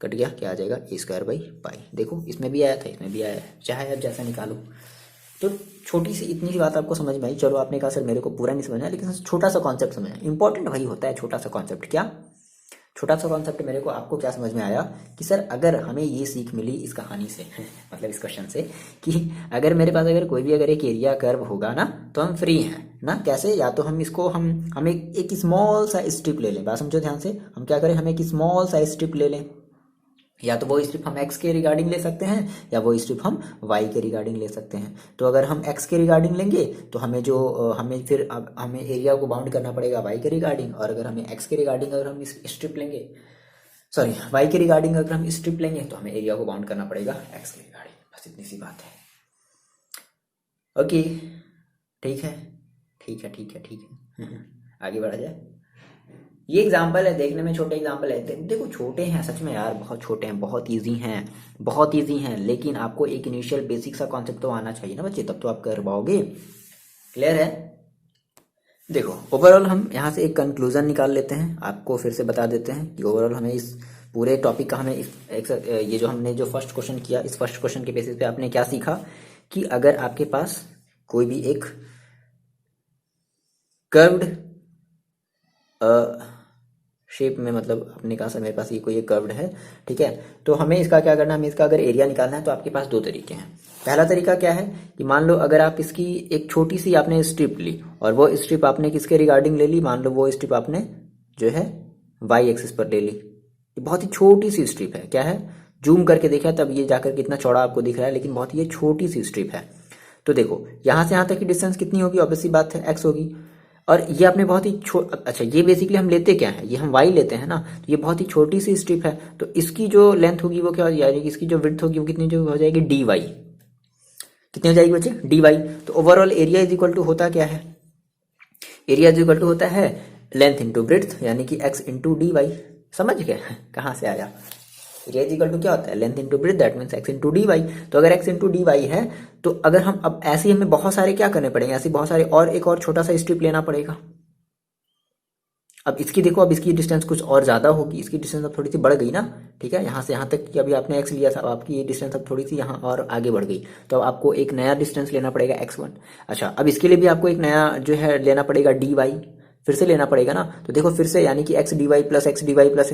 कट गया, क्या आ जाएगा, ए स्क्वायर बाई पाई। देखो इसमें भी आया था, इसमें भी आया है, चाहे आप जैसा निकालो। तो छोटी सी इतनी सी बात आपको समझ में आई। चलो आपने कहा सर मेरे को पूरा नहीं समझ आया, लेकिन छोटा सा कॉन्सेप्ट समझ आया, इंपॉर्टेंट वही होता है छोटा सा कॉन्सेप्ट। क्या छोटा सा कॉन्सेप्ट मेरे को आपको क्या समझ में आया कि सर अगर हमें ये सीख मिली इस कहानी से मतलब इस क्वेश्चन से, कि अगर मेरे पास अगर कोई भी अगर एक एरिया कर्व होगा ना तो हम फ्री हैं ना, कैसे, या तो हम इसको हम एक स्मॉल सा स्ट्रिप ले लें, बात समझो ध्यान से, हम क्या करें, हम एक स्मॉल सा स्ट्रिप ले लें, या तो वो स्ट्रिप हम x के रिगार्डिंग ले सकते हैं या वो स्ट्रिप हम y के रिगार्डिंग ले सकते हैं। तो अगर हम x के रिगार्डिंग लेंगे तो हमें जो हमें फिर अब हमें एरिया को बाउंड करना पड़ेगा y के रिगार्डिंग, और अगर हमें x के रिगार्डिंग अगर हम इस स्ट्रिप लेंगे, सॉरी y के रिगार्डिंग अगर हम स्ट्रिप लेंगे तो हमें एरिया को बाउंड करना पड़ेगा x के रिगार्डिंग, बस इतनी सी बात है। ओके ठीक है, ठीक है, ठीक है, ठीक है आगे बढ़ा जाए। ये एग्जाम्पल है, देखने में छोटे एग्जाम्पल है, देखो छोटे हैं सच में यार, बहुत छोटे हैं, बहुत इजी हैं, बहुत इजी हैं, लेकिन आपको एक इनिशियल बेसिक सा कॉन्सेप्ट तो आना चाहिए ना बच्चे, तब तो आप कर पाओगे। क्लियर है। देखो ओवरऑल हम यहाँ से एक कंक्लूजन निकाल लेते हैं, आपको फिर से बता देते हैं कि ओवरऑल हमें इस पूरे टॉपिक का हमें ये जो हमने जो फर्स्ट क्वेश्चन किया, इस फर्स्ट क्वेश्चन के बेसिस पे आपने क्या सीखा कि अगर आपके पास कोई भी एक कर्व्ड शेप में, मतलब आपने कहा सर मेरे पास ये कोई एक कर्व्ड है, ठीक है, तो हमें इसका क्या करना है, हमें इसका अगर एरिया निकालना है तो आपके पास दो तरीके हैं। पहला तरीका क्या है कि मान लो अगर आप इसकी एक छोटी सी आपने स्ट्रिप ली और वो स्ट्रिप आपने किसके रिगार्डिंग ले ली, मान लो वो स्ट्रिप आपने जो है वाई एक्सिस पर ले ली, ये बहुत ही छोटी सी स्ट्रिप है, क्या है, जूम करके देखा तब ये जाकर कितना चौड़ा आपको दिख रहा है, लेकिन बहुत ये छोटी सी स्ट्रिप है। तो देखो यहाँ से यहाँ तक की डिस्टेंस कितनी होगी, ऑब्वियसली बात है एक्स होगी, और ये आपने बहुत ही अच्छा, ये बेसिकली हम लेते क्या है, ये हम वाई लेते हैं ना, तो ये बहुत ही छोटी सी स्ट्रिप है, तो इसकी जो लेंथ होगी वो क्या हो जाएगी, इसकी जो विड्थ होगी वो कितनी जो हो जाएगी, डी वाई, कितनी हो जाएगी बच्चे, डी वाई। तो overall area is equal to होता क्या है, एरिया इज इक्वल टू होता है लेंथ इंटू ब्रेड्थ, यानी कि एक्स इंटू डी वाई। समझ गए कहाँ से आया, एरिया इज इक्वल टू क्या होता है, length into breadth, that means x into d y. तो अगर एक्स इंटू डी वाई है तो अगर हम अब ऐसे ही हमें बहुत सारे क्या करने पड़ेंगे, ऐसे बहुत सारे और एक और छोटा सा स्ट्रिप लेना पड़ेगा। अब इसकी देखो, अब इसकी डिस्टेंस कुछ और ज्यादा होगी, इसकी डिस्टेंस अब थोड़ी सी बढ़ गई ना, ठीक है, यहाँ से यहाँ तक कि अभी आपने एक्स लिया था, अब आपकी ये डिस्टेंस अब थोड़ी सी यहाँ और आगे बढ़ गई, तो अब आपको एक नया डिस्टेंस लेना पड़ेगा x1। अच्छा, अब इसके लिए भी आपको एक नया जो है लेना पड़ेगा डी वाई, फिर से लेना पड़ेगा ना, तो देखो फिर से यानी कि एक्स डी वाई प्लस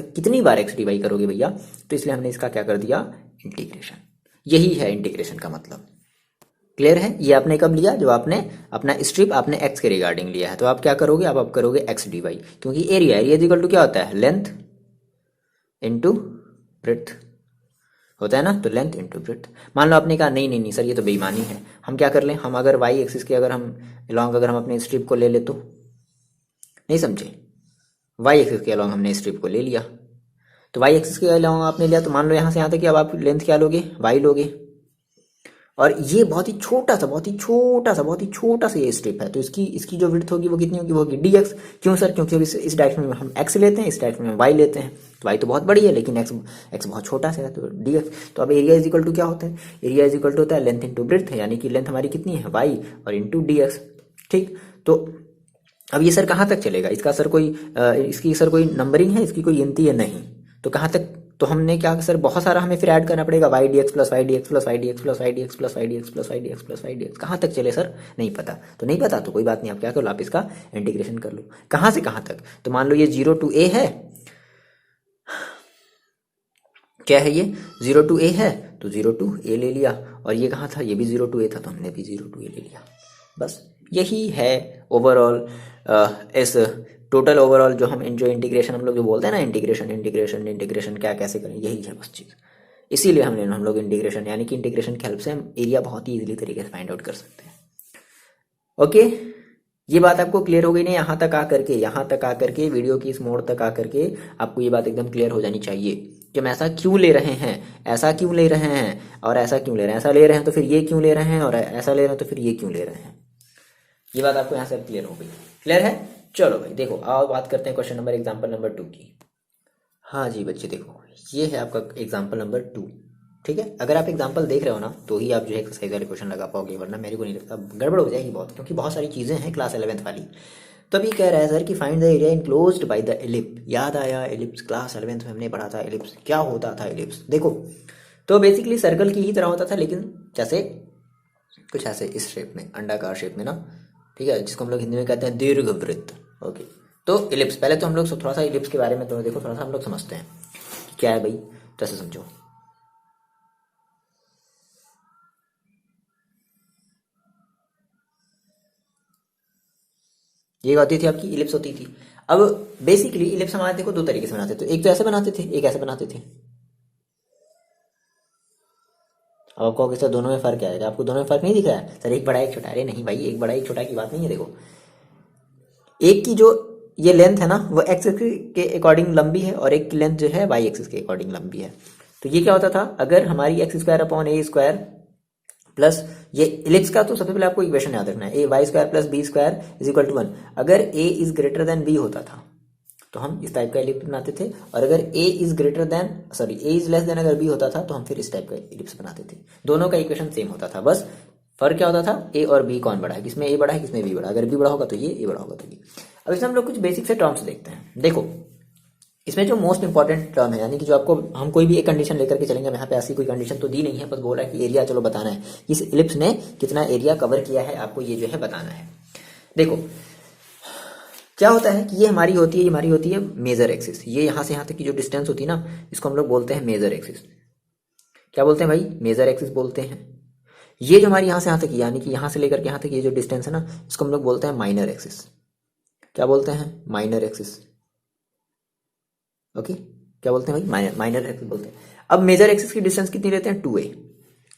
कितनी बार एक्स डी वाई करोगे भैया, तो इसलिए हमने इसका क्या कर दिया, इंटीग्रेशन। यही है इंटीग्रेशन का मतलब। क्लियर है। ये आपने कब लिया, जब आपने अपना स्ट्रिप आपने एक्स के रिगार्डिंग लिया है, तो आप क्या करोगे, अब आप करोगे एक्स डी वाई, क्योंकि एरिया इक्वल टू क्या होता है, लेंथ इंटू ब्रेड्थ होता है ना, तो लेंथ इंटू ब्रेड्थ। मान लो आपने कहा नहीं नहीं नहीं सर ये तो बेईमानी है, हम क्या कर लें, हम अगर वाई एक्सिस के अगर हम अलॉन्ग अगर हम अपने स्ट्रिप को ले ले, तो नहीं समझे, वाई एक्सिस के अलॉन्ग हमने स्ट्रिप को ले लिया, तो वाई एक्सिस के अलॉन्ग आपने लिया, तो मान लो यहाँ से यहाँ तक कि अब आप लेंथ क्या लोगे, वाई लोगे, और ये बहुत ही छोटा सा बहुत ही छोटा सा बहुत ही छोटा सा ये स्ट्रिप है, तो इसकी इसकी जो विड्थ होगी वो कितनी होगी, वो होगी dx। क्यों सर, क्योंकि अब इस डायरेक्शन में हम x लेते हैं, इस डायरेक्शन में y लेते हैं, तो y तो बहुत बड़ी है लेकिन x बहुत छोटा सा है, तो dx। तो अब एरिया इज इक्वल टू क्या होता है, एरिया इज इक्वल टू होता है लेंथ इंटू ब्रेड्थ, यानी कि लेंथ हमारी कितनी है y और इंटू dx। ठीक, तो अब ये सर कहाँ तक चलेगा, इसका सर कोई इसकी सर कोई नंबरिंग है, इसकी कोई गिनती है नहीं, तो कहाँ तक, तो हमने क्या सर बहुत सारा हमें फिर ऐड करना पड़ेगा, y d x plus y d x plus y d x plus y d x plus y d x plus y d x plus y d x, कहाँ तक चले सर, नहीं पता, तो नहीं पता तो कोई बात नहीं, आप क्या करो, आप इसका इंटीग्रेशन कर लो, कहाँ से कहाँ तक, तो मान लो ये 0 to a है, क्या है ये 0 to a है, तो 0 to a ले लिया, और ये कहाँ था, ये भी 0 to a था, तो हमने भी 0 to a ले लिया, बस यही है ओवरऑल इस टोटल ओवरऑल जो हम जो इंटीग्रेशन हम लोग जो बोलते हैं ना, इंटीग्रेशन इंटीग्रेशन इंटीग्रेशन क्या कैसे करें, यही है बस चीज़। इसीलिए हम लोग इंटीग्रेशन यानी कि इंटीग्रेशन की हेल्प से हम एरिया बहुत ही इजीली तरीके से फाइंड आउट कर सकते हैं। ओके, ये बात आपको क्लियर हो गई नहीं, यहाँ तक आकर के वीडियो की इस मोड़ तक आकर के आपको ये बात एकदम क्लियर हो जानी चाहिए कि हम ऐसा क्यों ले रहे हैं, ऐसा क्यों ले रहे हैं, और ऐसा क्यों ले रहे हैं, ऐसा ले रहे हैं तो फिर ये क्यों ले रहे हैं, और ऐसा ले रहे हैं तो फिर ये क्यों ले रहे हैं। ये बात आपको यहाँ से क्लियर हो गई, क्लियर है। चलो भाई देखो, आओ बात करते हैं क्वेश्चन नंबर एग्जाम्पल नंबर 2 की। हाँ जी बच्चे देखो, ये है आपका एग्जाम्पल नंबर 2, ठीक है। अगर आप एग्जाम्पल देख रहे हो ना तो ही आप जो है एक्सरसाइज वाले क्वेश्चन लगा पाओगे, वरना मेरे को नहीं लगता गड़बड़ हो जाएगी बहुत, क्योंकि बहुत सारी चीज़ें हैं क्लास 11th वाली। तो अभी कह रहा है सर कि find the area enclosed by the ellipse. याद आया एलिप्स, क्लास 11th में हमने पढ़ा था एलिप्स क्या होता था। एलिप्स देखो तो बेसिकली सर्कल की ही तरह होता था, लेकिन जैसे कुछ ऐसे इस शेप में, अंडाकार शेप में ना, ठीक है, जिसको हम लोग हिंदी में कहते हैं दीर्घवृत्त। ओके, तो इलिप्स, पहले तो हम लोग थोड़ा सा इलिप्स के बारे में तो देखो, थोड़ा सा हम लोग समझते हैं कि क्या है भाई, तो ऐसे समझो। ये होती थी आपकी इलिप्स होती थी। अब बेसिकली इलिप्स हमारे देखो दो तरीके से बनाते थे, एक तो ऐसे बनाते थे, एक ऐसे बनाते थे। अब आपको किससे दोनों में फर्क क्या है, आपको दोनों में फर्क नहीं दिख रहा है सर, एक बड़ा एक छोटा, अरे नहीं भाई, एक बड़ा एक छोटा की बात नहीं है। देखो एक की जो ये लेंथ है ना वो एक्स के अकॉर्डिंग लंबी है, और एक की लेंथ जो है वाई एक्सिस के अकॉर्डिंग लंबी है। तो ये क्या होता था, अगर हमारी x square upon a square plus ये इलिप्स का, तो सबसे पहले आपको इक्वेशन याद रखना है, a y square plus b square is equal to 1। अगर a is greater than b होता था तो हम इस टाइप का इलिप्स बनाते थे, और अगर a is greater than sorry a is less than अगर बी होता था तो हम फिर इस टाइप का इलिप्स बनाते थे। दोनों का इक्वेशन सेम होता था, बस फर्क क्या होता था, ए और बी कौन बड़ा है, किसमें ए बड़ा है किसमें बी बड़ा, अगर बी बड़ा होगा तो ये, ए बड़ा होगा तो ये। अब इसमें हम लोग कुछ बेसिक से टर्म्स देखते हैं। देखो इसमें जो मोस्ट इंपॉर्टेंट टर्म है, यानी कि जो आपको हम कोई भी एक कंडीशन लेकर के चलेंगे, यहाँ पे ऐसी कोई कंडीशन तो दी नहीं है, बस बोल रहा है कि एरिया चलो बताना है, इस इलिप्स ने कितना एरिया कवर किया है, आपको ये जो है बताना है। देखो क्या होता है कि ये हमारी होती है मेजर एक्सिस। ये यहाँ से यहाँ तक की जो डिस्टेंस होती है ना, इसको हम लोग बोलते हैं मेजर एक्सिस। क्या बोलते हैं भाई, मेजर एक्सिस बोलते हैं। ये जो हमारी यहाँ से यहाँ तक, यानी कि यहाँ से लेकर के यहाँ तक ये जो डिस्टेंस है ना, इसको हम लोग बोलते हैं माइनर एक्सिस। क्या बोलते हैं, माइनर एक्सिस। ओके, क्या बोलते हैं भाई, माइनर एक्सिस बोलते हैं। अब मेजर एक्सिस की डिस्टेंस कितनी लेते हैं, 2a।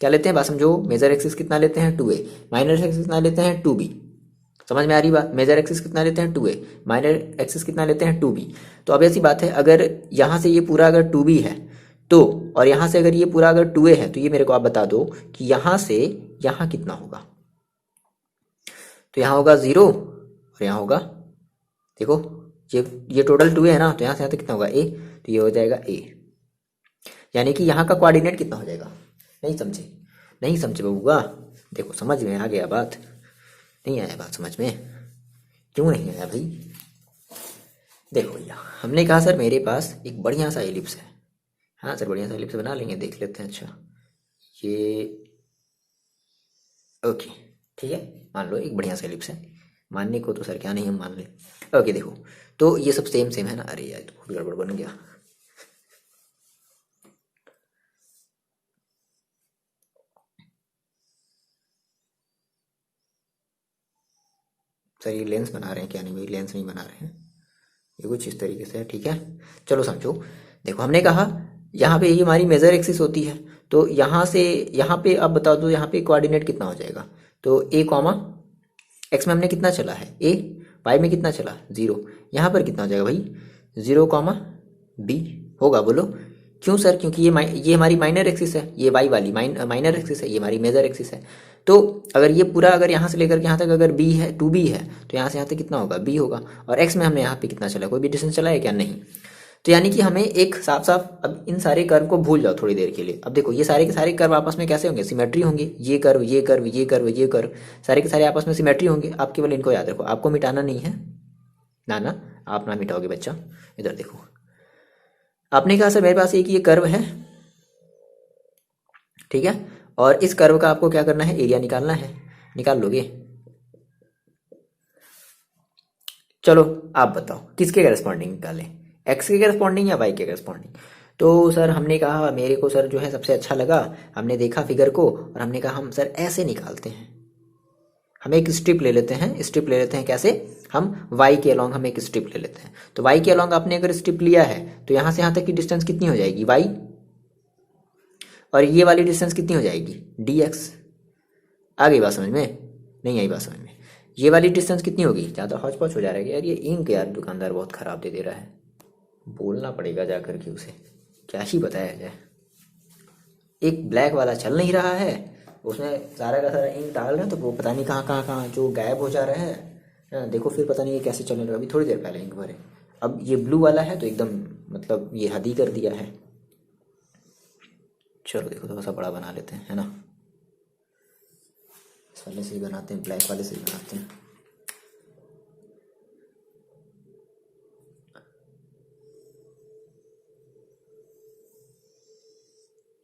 क्या लेते हैं बात समझो, मेजर एक्सिस कितना लेते हैं 2a, माइनर एक्सिस कितना लेते हैं 2b। समझ में आ रही बात, मेजर एक्सिस कितना लेते हैं 2a, माइनर एक्सिस कितना लेते हैं 2b। तो अब ऐसी बात है, अगर यहाँ से ये पूरा अगर 2b है तो, और यहाँ से अगर ये पूरा अगर 2a है, तो ये मेरे को आप बता दो कि यहाँ से यहाँ कितना होगा। तो यहाँ होगा 0 और यहाँ होगा, देखो ये टोटल 2a है ना, तो यहाँ से यहाँ तक कितना होगा a, तो ये हो जाएगा a। यानी कि यहाँ का कोऑर्डिनेट कितना हो जाएगा, नहीं समझे बबुआ, देखो समझ में आ गया बात, नहीं आया बात समझ में, क्यों नहीं आया भाई। देखो भैया हमने कहा सर मेरे पास एक बढ़िया सा एलिप्स है, हाँ सर बढ़िया सा एलिप्स बना लेंगे, देख लेते हैं। अच्छा ये ओके ठीक है, मान लो एक बढ़िया सा एलिप्स है, मानने को तो सर क्या नहीं हम मान ले। ओके देखो तो ये सब सेम है ना, अरे यार तो बहुत गड़बड़ बन गया। सर ये लेंस बना रहे हैं क्या, नहीं भाई लेंस नहीं बना रहे हैं, ये कुछ इस तरीके से है, ठीक है। चलो समझो, देखो हमने कहा यहाँ पे ये हमारी मेजर एक्सिस होती है, तो यहाँ से यहाँ पे अब बता दो यहाँ पे कोऑर्डिनेट कितना हो जाएगा। तो a कॉमा एक्स में हमने कितना चला है a, y में कितना चला 0, यहाँ पर कितना हो जाएगा भाई 0 कॉमा b होगा, बोलो क्यों सर? क्योंकि ये हमारी माइनर एक्सिस है, ये वाई वाली माइनर एक्सिस है, ये हमारी मेजर एक्सिस है। तो अगर ये पूरा अगर यहाँ से लेकर के यहाँ तक अगर बी है, 2b है, तो यहाँ से यहाँ तक कितना होगा? b होगा। और x में हमने यहाँ पे कितना चला? कोई भी डिस्टेंस चला है क्या? नहीं। तो यानी कि हमें एक साफ साफ, अब इन सारे कर्व को भूल जाओ थोड़ी देर के लिए। अब देखो ये सारे के सारे कर्व आपस में कैसे होंगे? सिमेट्री होंगे। ये कर्व, ये कर्व, ये कर्व, ये कर्व, सारे के सारे आपस में सिमेट्री होंगे। आप केवल इनको याद रखो, आपको मिटाना नहीं है। ना ना, आप ना मिटाओगे बच्चा। इधर देखो, आपने कहा सर मेरे पास एक ये कर्व है, ठीक है, और इस कर्व का आपको क्या करना है? एरिया निकालना है। निकाल लोगे? चलो आप बताओ किसके करस्पॉन्डिंग निकालें, एक्स के करस्पॉन्डिंग या वाई के करस्पॉन्डिंग? तो सर हमने कहा, मेरे को सर जो है सबसे अच्छा लगा, हमने देखा फिगर को और हमने कहा हम सर ऐसे निकालते हैं। हम एक स्ट्रिप ले लेते हैं, स्ट्रिप ले लेते हैं कैसे? हम y के अलॉन्ग हम एक स्ट्रिप ले लेते हैं। तो y के अलॉन्ग आपने अगर स्ट्रिप लिया है तो यहाँ से यहाँ तक की डिस्टेंस कितनी हो जाएगी? y, और ये वाली डिस्टेंस कितनी हो जाएगी? dx। आ गई बात समझ में? नहीं आई बात समझ में? ये वाली डिस्टेंस कितनी होगी? ज़्यादा हौच पौच हो जा रहा है यार, ये इंक यार दुकानदार बहुत ख़राब दे दे रहा है, बोलना पड़ेगा जा करके उसे, क्या ही बताया जाए। एक ब्लैक वाला चल नहीं रहा है, उसमें सारा का सारा इंक डाल रहे हैं तो वो पता नहीं कहाँ जो गायब हो जा रहा है। देखो फिर पता नहीं ये कैसे चलने लगा। अभी थोड़ी देर पहले इंक भरे, अब ये ब्लू वाला है तो एकदम मतलब ये हद ही कर दिया है। चलो देखो थोड़ा सा बड़ा बना लेते हैं, है ना? इस वाले से ही बनाते हैं, ब्लैक वाले से ही बनाते हैं।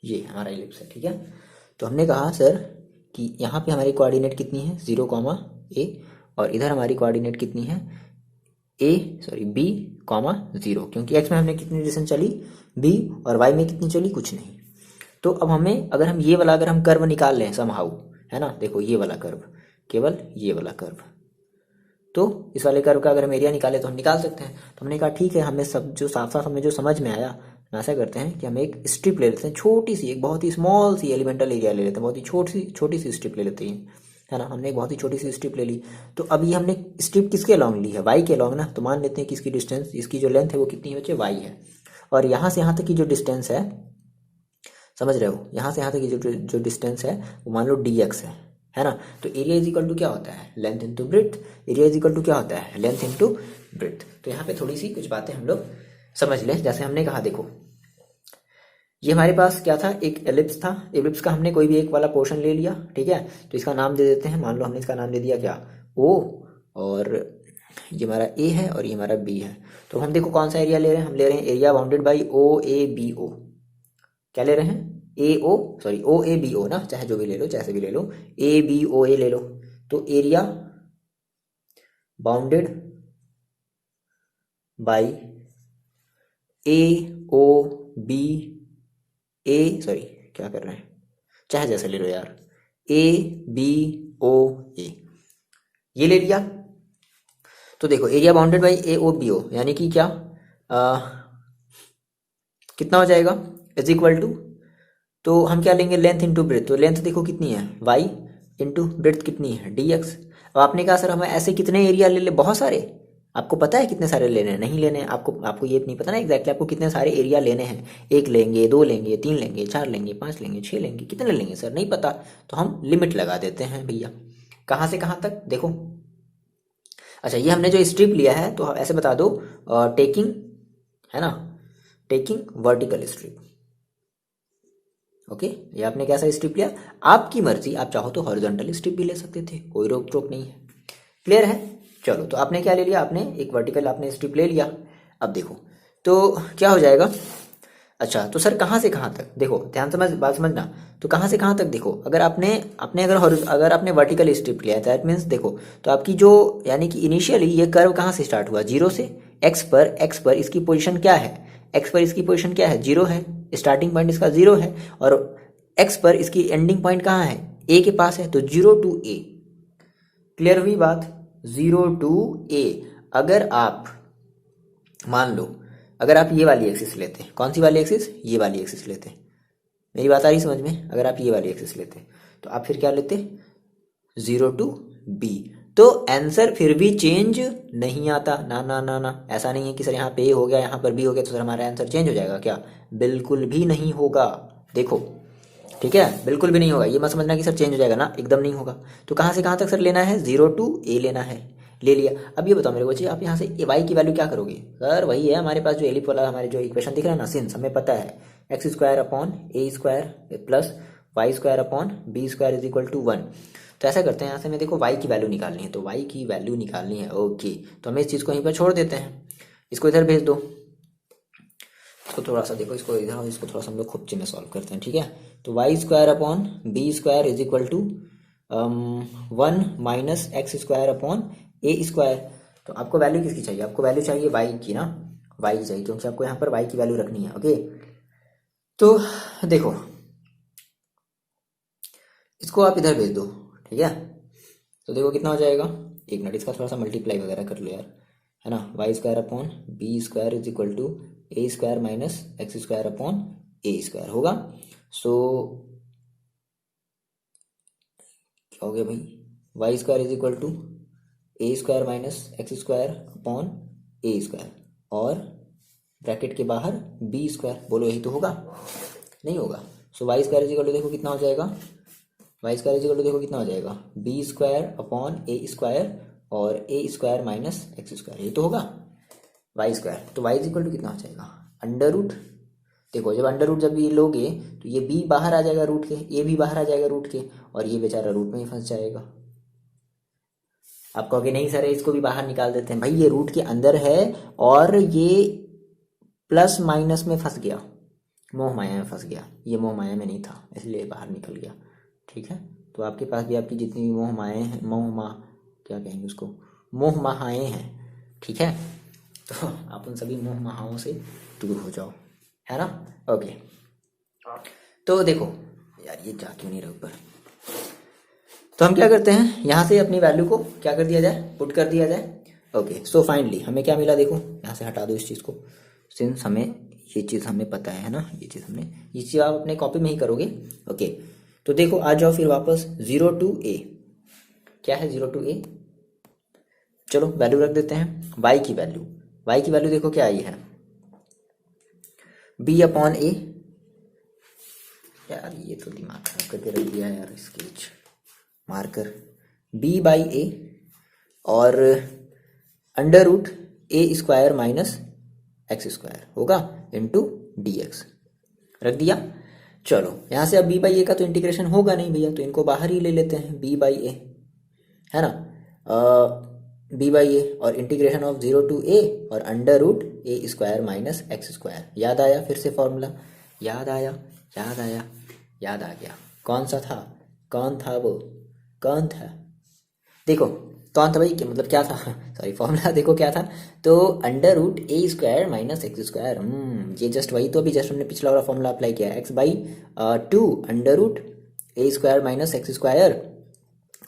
ये हमारा इलिप्स है, ठीक है। तो हमने कहा सर कि यहाँ पे हमारी कोऑर्डिनेट कितनी है? 0, a, और इधर हमारी कोऑर्डिनेट कितनी है? b, 0, क्योंकि x में हमने कितनी डिस्टेंस चली? b, और y में कितनी चली? कुछ नहीं। तो अब हमें अगर हम ये वाला अगर हम कर्व निकाल लें समहाउ, है ना, देखो ये वाला कर्व, केवल ये वाला कर्व, तो इस वाले कर्व का अगर हम एरिया निकाले तो हम निकाल सकते हैं। तो हमने कहा ठीक है, हमें सब जो साफ साफ हमें जो समझ में आया, हम ऐसा करते हैं कि हम एक स्ट्रिप ले लेते हैं, छोटी सी, एक बहुत ही स्मॉल सी एलिमेंटल एरिया ले लेते हैं, बहुत ही छोटी सी स्ट्रिप ले लेते हैं, है ना। हमने एक बहुत ही छोटी सी स्ट्रिप ले ली। तो अभी हमने स्ट्रिप किसके अलॉन्ग ली है? वाई के अलॉन्ग ना। तो मान लेते हैं कि इसकी डिस्टेंस, इसकी जो लेंथ है वो कितनी है बच्चे? वाई है। और यहाँ से यहाँ तक की जो डिस्टेंस है, समझ रहे हो, यहाँ से यहाँ तक की जो डिस्टेंस है वो मान लो dx है ना। तो एरिया इज इक्वल टू क्या होता है? Length into breadth. Area is equal to क्या होता है? Length into breadth. तो यहाँ पे थोड़ी सी कुछ बातें हम लोग समझ लें। जैसे हमने कहा, देखो ये हमारे पास क्या था? एक एलिप्स था। एलिप्स का हमने कोई भी एक वाला पोर्शन ले लिया, ठीक है। तो इसका नाम दे देते हैं, मान लो हमने इसका नाम दे दिया क्या? O, और ये हमारा A है और ये हमारा B है। तो हम देखो कौन सा एरिया ले रहे हैं? हम ले रहे हैं एरिया बाउंडेड बाई OABO। क्या ले रहे हैं? OABO ना, चाहे जो भी ले लो, जैसे भी ले लो, ABOA ले लो। तो एरिया बाउंडेड बाई क्या कर रहे हैं, चाहे जैसे ले लो यार, ABOA, ये ले लिया। तो देखो एरिया बाउंडेड बाई AOBO यानी कि क्या, कितना हो जाएगा? इज इक्वल टू, तो हम क्या लेंगे? Length into breadth. तो लेंथ देखो कितनी है? y, इंटू ब्रेथ कितनी है? dx। अब आपने कहा सर हमें ऐसे कितने एरिया ले ले? बहुत सारे। आपको पता है कितने सारे लेने हैं? नहीं लेने हैं। आपको ये नहीं पता ना एग्जैक्टली आपको कितने सारे एरिया लेने हैं। 1 लेंगे, 2 लेंगे, 3 लेंगे, 4 लेंगे, 5 लेंगे, 6 लेंगे, कितने लेंगे सर? नहीं पता। तो हम लिमिट लगा देते हैं भैया। कहाँ से कहाँ तक? देखो, अच्छा ये हमने जो स्ट्रिप लिया है तो ऐसे बता दो, टेकिंग, है ना, टेकिंग वर्टिकल स्ट्रिप। ओके, ये आपने कैसा स्ट्रिप लिया? आपकी मर्जी, आप चाहो तो हॉरिजॉन्टल स्ट्रिप भी ले सकते थे, कोई रोक टोक नहीं है। क्लियर है? चलो, तो आपने क्या ले लिया? आपने एक वर्टिकल आपने स्ट्रिप ले लिया। अब देखो तो क्या हो जाएगा? अच्छा तो सर कहाँ से कहाँ तक? देखो ध्यान समझ, बात समझना। तो कहाँ से कहाँ तक? देखो अगर अगर आपने वर्टिकल स्ट्रिप लिया है दैट मीन्स देखो, तो आपकी जो यानी कि इनिशियली ये कर्व कहाँ से स्टार्ट हुआ? 0 से। एक्स पर इसकी पोजीशन क्या है? एक्स पर इसकी पोजीशन क्या है? 0 है। स्टार्टिंग पॉइंट इसका 0 है, और एक्स पर इसकी एंडिंग पॉइंट कहाँ है? ए के पास है। तो 0 to A। क्लियर हुई बात? 0 to A। अगर आप मान लो, अगर आप ये वाली एक्सिस लेते हैं, कौन सी वाली एक्सिस? ये वाली एक्सिस लेते हैं। मेरी बात आ रही समझ में? अगर आप ये वाली एक्सिस लेते हैं तो आप फिर क्या लेते? 0 to B। तो आंसर फिर भी चेंज नहीं आता। ना ना ना ना, ऐसा नहीं है कि सर यहाँ पे ए हो गया यहाँ पर बी हो गया तो सर हमारा आंसर चेंज हो जाएगा क्या, बिल्कुल भी नहीं होगा। देखो ठीक है, बिल्कुल भी नहीं होगा, ये मत समझना कि सर चेंज हो जाएगा, ना एकदम नहीं होगा। तो कहाँ से कहाँ तक सर लेना है, 0 to a लेना है, ले लिया। अब ये बताओ मेरे बच्चे, आप यहाँ से वाई की वैल्यू क्या करोगे, सर वही है हमारे पास जो एलिफ वाला हमारे जो इक्वेशन दिख रहा है ना, सिंस हमें पता है x square upon a square plus y square upon b square is equal to 1। तो ऐसा करते हैं, यहाँ से मैं देखो वाई की वैल्यू निकालनी है, तो वाई की वैल्यू निकालनी है, ओके। तो हमें इस चीज़ को यहीं पर छोड़ देते हैं, इसको इधर भेज दो, इसको थोड़ा सा देखो, इसको इधर, इसको थोड़ा सा हम लोग खुपचे में सॉल्व करते हैं, ठीक है। तो y square upon b square is equal to 1 minus x square upon a square. तो आपको वैल्यू किसकी चाहिए, आपको वैल्यू चाहिए वाई की ना, वाई चाहिए, क्योंकि आपको यहाँ पर वाई की वैल्यू रखनी है, ओके। तो देखो इसको आप इधर भेज दो, ठीक है। तो देखो कितना हो जाएगा, एक मिनट इसका थोड़ा सा मल्टीप्लाई वगैरह कर लो यार, है ना। Y square upon b square is equal to a square minus x square upon a square होगा। सो क्या हो गया भाई, y square is equal to a square minus x square upon a square और ब्रैकेट के बाहर B square, बोलो यही तो होगा, नहीं होगा। So y square is equal to देखो कितना हो जाएगा, y square is equal to देखो कितना हो जाएगा, b square upon a square और a square minus x square, ये तो होगा वाई स्क्वायर। तो वाई इज इक्वल टू कितना हो जाएगा, अंडर रूट, देखो जब अंडर रूट जब ये लोगे तो ये बी बाहर आ जाएगा रूट के, ये भी बाहर आ जाएगा रूट के, और ये बेचारा रूट में ही फंस जाएगा। आप कहोगे नहीं सर इसको भी बाहर निकाल देते हैं, भाई ये रूट के अंदर है और ये प्लस माइनस में फंस गया, मोह माया में फंस गया, ये मोह माया में नहीं था इसलिए बाहर निकल गया, ठीक है। तो आपके पास भी आपकी जितनी भी मोह माएँ हैं, मोह माह क्या कहेंगे उसको, मोह माहाएँ हैं, ठीक है। तो आप उन सभी मोह माहाओं से दूर हो जाओ, है ना, ओके। तो देखो यार ये जा क्यों नहीं रहा ऊपर, तो हम क्या करते हैं, यहाँ से अपनी वैल्यू को क्या कर दिया जाए, पुट कर दिया जाए, ओके। सो फाइनली हमें क्या मिला, देखो यहाँ से हटा दो इस चीज़ को, सिंस हमें ये चीज़ हमें पता है ना, ये चीज़ आप अपने कॉपी में ही करोगे, ओके। तो देखो आ जाओ फिर वापस 0 to a, क्या है 0 to a, चलो वैल्यू रख देते हैं, y की वैल्यू देखो क्या आई है, b अपॉन a, यार ये तो दिमाग खराब करके रख दिया यार, sketch marker, b by a और under root a square minus x square होगा इंटू डी एक्स, रख दिया। चलो यहाँ से अब b बाई ए का तो इंटीग्रेशन होगा नहीं भैया, तो इनको बाहर ही ले लेते हैं, b बाई ए है ना, b बाई ए और इंटीग्रेशन ऑफ 0 to a और under root a square minus x square. याद आया फिर से फॉर्मूला, याद आया, याद आ गया, कौन सा था, कौन था वो, कौन था, देखो कौन था भाई, क्या मतलब क्या था, सॉरी फॉर्मूला देखो क्या था, तो under root a square minus x square, ये जस्ट वही, तो अभी जस्ट हमने पिछला वाला फॉर्मूला अप्लाई किया, x by 2 under root a square minus x square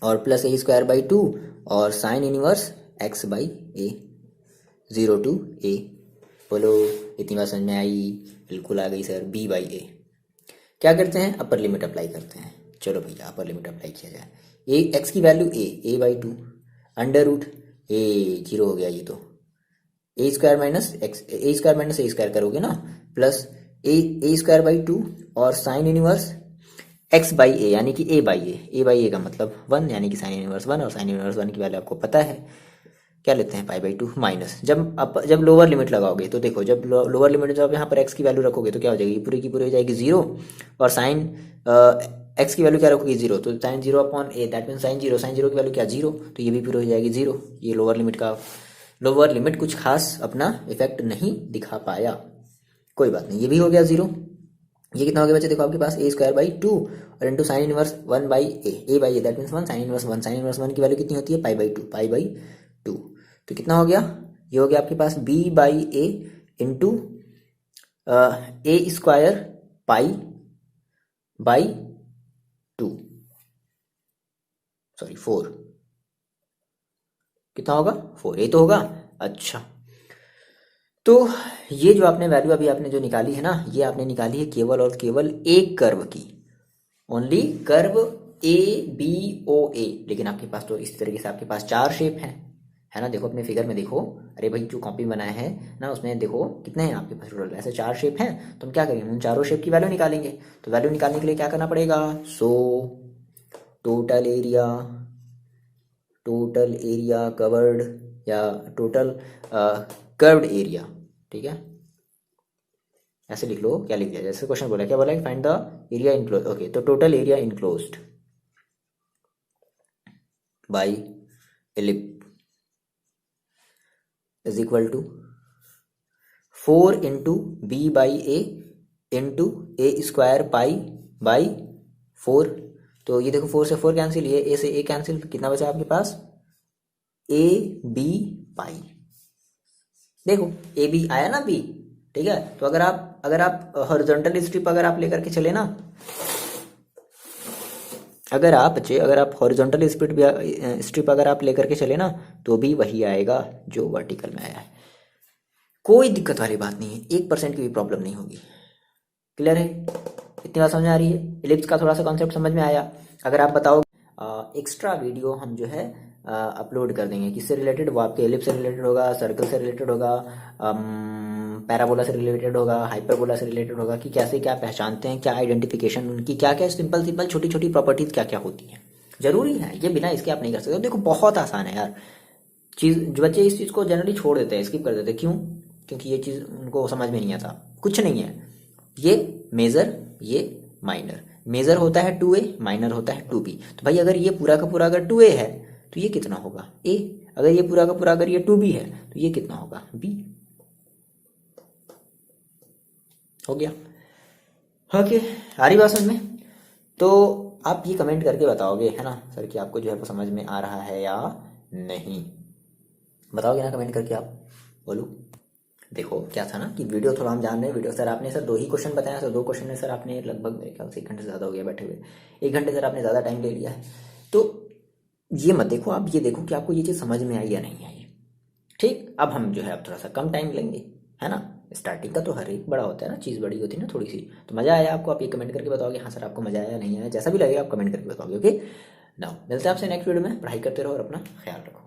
और प्लस ए स्क्वायर बाई 2 और sine inverse x by a 0 to a, बोलो इतनी बात समझ में आई, बिल्कुल आ गई सर, b बाई ए। क्या करते हैं, अपर लिमिट अप्लाई करते हैं, चलो भैया अपर लिमिट अप्लाई किया जाए, ए एक्स की value a by 2 under root a 0 हो गया, ये तो a square minus x, a square minus a square करोगे ना, प्लस ए स्क्वायर बाई 2 और sine inverse x by a यानी कि ए बाई ए का मतलब 1 यानी कि साइन इनवर्स 1, और साइन इनवर्स 1 की वैल्यू आपको पता है, क्या लेते हैं पाई बाई 2 माइनस, जब लोअर लिमिट लगाओगे तो देखो जब लोअर लिमिट जब यहाँ पर एक्स की वैल्यू रखोगे तो क्या हो जाएगी, पूरी की पूरी हो जाएगी 0, और साइन एक्स की वैल्यू क्या रखोगी 0, तो sine 0 upon a that mean sine zero की वैल्यू क्या 0, तो ये भी पूरी हो जाएगी 0। ये लोअर लिमिट कुछ खास अपना इफेक्ट नहीं दिखा पाया, कोई बात नहीं, ये भी हो गया 0। ये कितना हो गया बच्चे, देखो आपके पास ए स्क्वायर बाई 2 और into sine inverse 1 by A by a that means 1, sign inverse 1 की वैल्यू कितनी होती है, पाई बाई 2, तो कितना हो गया, ये हो गया आपके पास b by a into a square pi by 2, sorry 4, कितना होगा 4, ये तो होगा। अच्छा तो ये जो आपने वैल्यू अभी आपने जो निकाली है ना, ये आपने निकाली है केवल और केवल एक कर्व की, ओनली कर्व ABOA, लेकिन आपके पास तो इस तरीके से आपके पास 4 शेप हैं, है ना। देखो अपने फिगर में देखो, अरे भाई जो कॉपी बनाया है ना उसमें देखो कितने हैं आपके पास टोटल, ऐसे 4 शेप हैं। तो हम क्या करेंगे, उन चारों शेप की वैल्यू निकालेंगे। तो वैल्यू निकालने के लिए क्या करना पड़ेगा, सो total area, total area covered या टोटल कर्व्ड एरिया, ठीक है। ऐसे लिख लो, क्या लिख दिया, जैसे क्वेश्चन बोला, क्या बोला, find the area enclose, okay. तो total area enclosed by ellipse is equal to 4 into b by a into a square pi by 4। तो ये देखो 4 से 4 कैंसिल, ये ए से ए कैंसिल, कितना बचा आपके पास, ए बी पाई। देखो ए बी आया ना बी, ठीक है। तो अगर आप हॉरिजॉन्टल स्ट्रिप अगर आप लेकर के चले ना, अगर आप हॉरिजॉन्टल स्ट्रिप अगर आप लेकर के चले ना, तो भी वही आएगा जो वर्टिकल में आया है। कोई दिक्कत वाली बात नहीं है, 1% की भी प्रॉब्लम नहीं होगी। क्लियर है, इतनी बात समझ आ रही है। इलिप्स का थोड़ा सा कॉन्सेप्ट समझ में आया। अगर आप बताओ एक्स्ट्रा वीडियो हम जो है अपलोड कर देंगे, किससे रिलेटेड, वो आपके एलिप्स से रिलेटेड होगा, सर्कल से रिलेटेड होगा, पैराबोला से रिलेटेड होगा, हाइपरबोला से रिलेटेड होगा, कि कैसे क्या पहचानते हैं, क्या आइडेंटिफिकेशन उनकी, क्या क्या सिंपल छोटी छोटी प्रॉपर्टीज क्या क्या होती हैं। जरूरी है ये, बिना इसके आप नहीं कर सकते। देखो बहुत आसान है यार चीज़, जो बच्चे इस चीज़ को जनरली छोड़ देते हैं, स्किप कर देते हैं, क्यों, क्योंकि ये चीज़ उनको समझ में नहीं आता। कुछ नहीं है, ये मेजर, ये माइनर, मेजर होता है 2a, माइनर होता है 2b। तो भाई अगर ये पूरा का पूरा अगर 2a है तो ये कितना होगा a, अगर ये पूरा का पूरा अगर ये 2b है तो ये कितना होगा b। हो गया, ओके, आ रही बात समझ में। तो आप ये कमेंट करके बताओगे, है ना सर, कि आपको जो है वो समझ में आ रहा है या नहीं, बताओगे ना कमेंट करके, आप बोलो। देखो क्या था ना कि वीडियो थोड़ा हम जान रहे हैं, वीडियो सर आपने सर 2 ही क्वेश्चन बताया, सर 2 क्वेश्चन में सर आपने लगभग मेरे ख्याल से 1 घंटे से ज़्यादा हो गया बैठे हुए, 1 घंटे सर आपने ज़्यादा टाइम ले लिया है। तो ये मत देखो, आप ये देखो कि आपको ये चीज़ समझ में आई या नहीं आई। ठीक, अब हम जो है अब थोड़ा सा कम टाइम लेंगे, है ना। स्टार्टिंग का तो हर एक बड़ा होता है ना, चीज़ बड़ी होती है ना थोड़ी सी। तो मज़ा आया आपको, आप ये कमेंट करके बताओगे, हाँ सर आपको मज़ा आया नहीं आया, जैसा भी लगेगा आप कमेंट करके बताओगे। ओके, नाउ मिलते हैं आपसे नेक्स्ट वीडियो में। पढ़ाई करते रहो और अपना ख्याल रखो।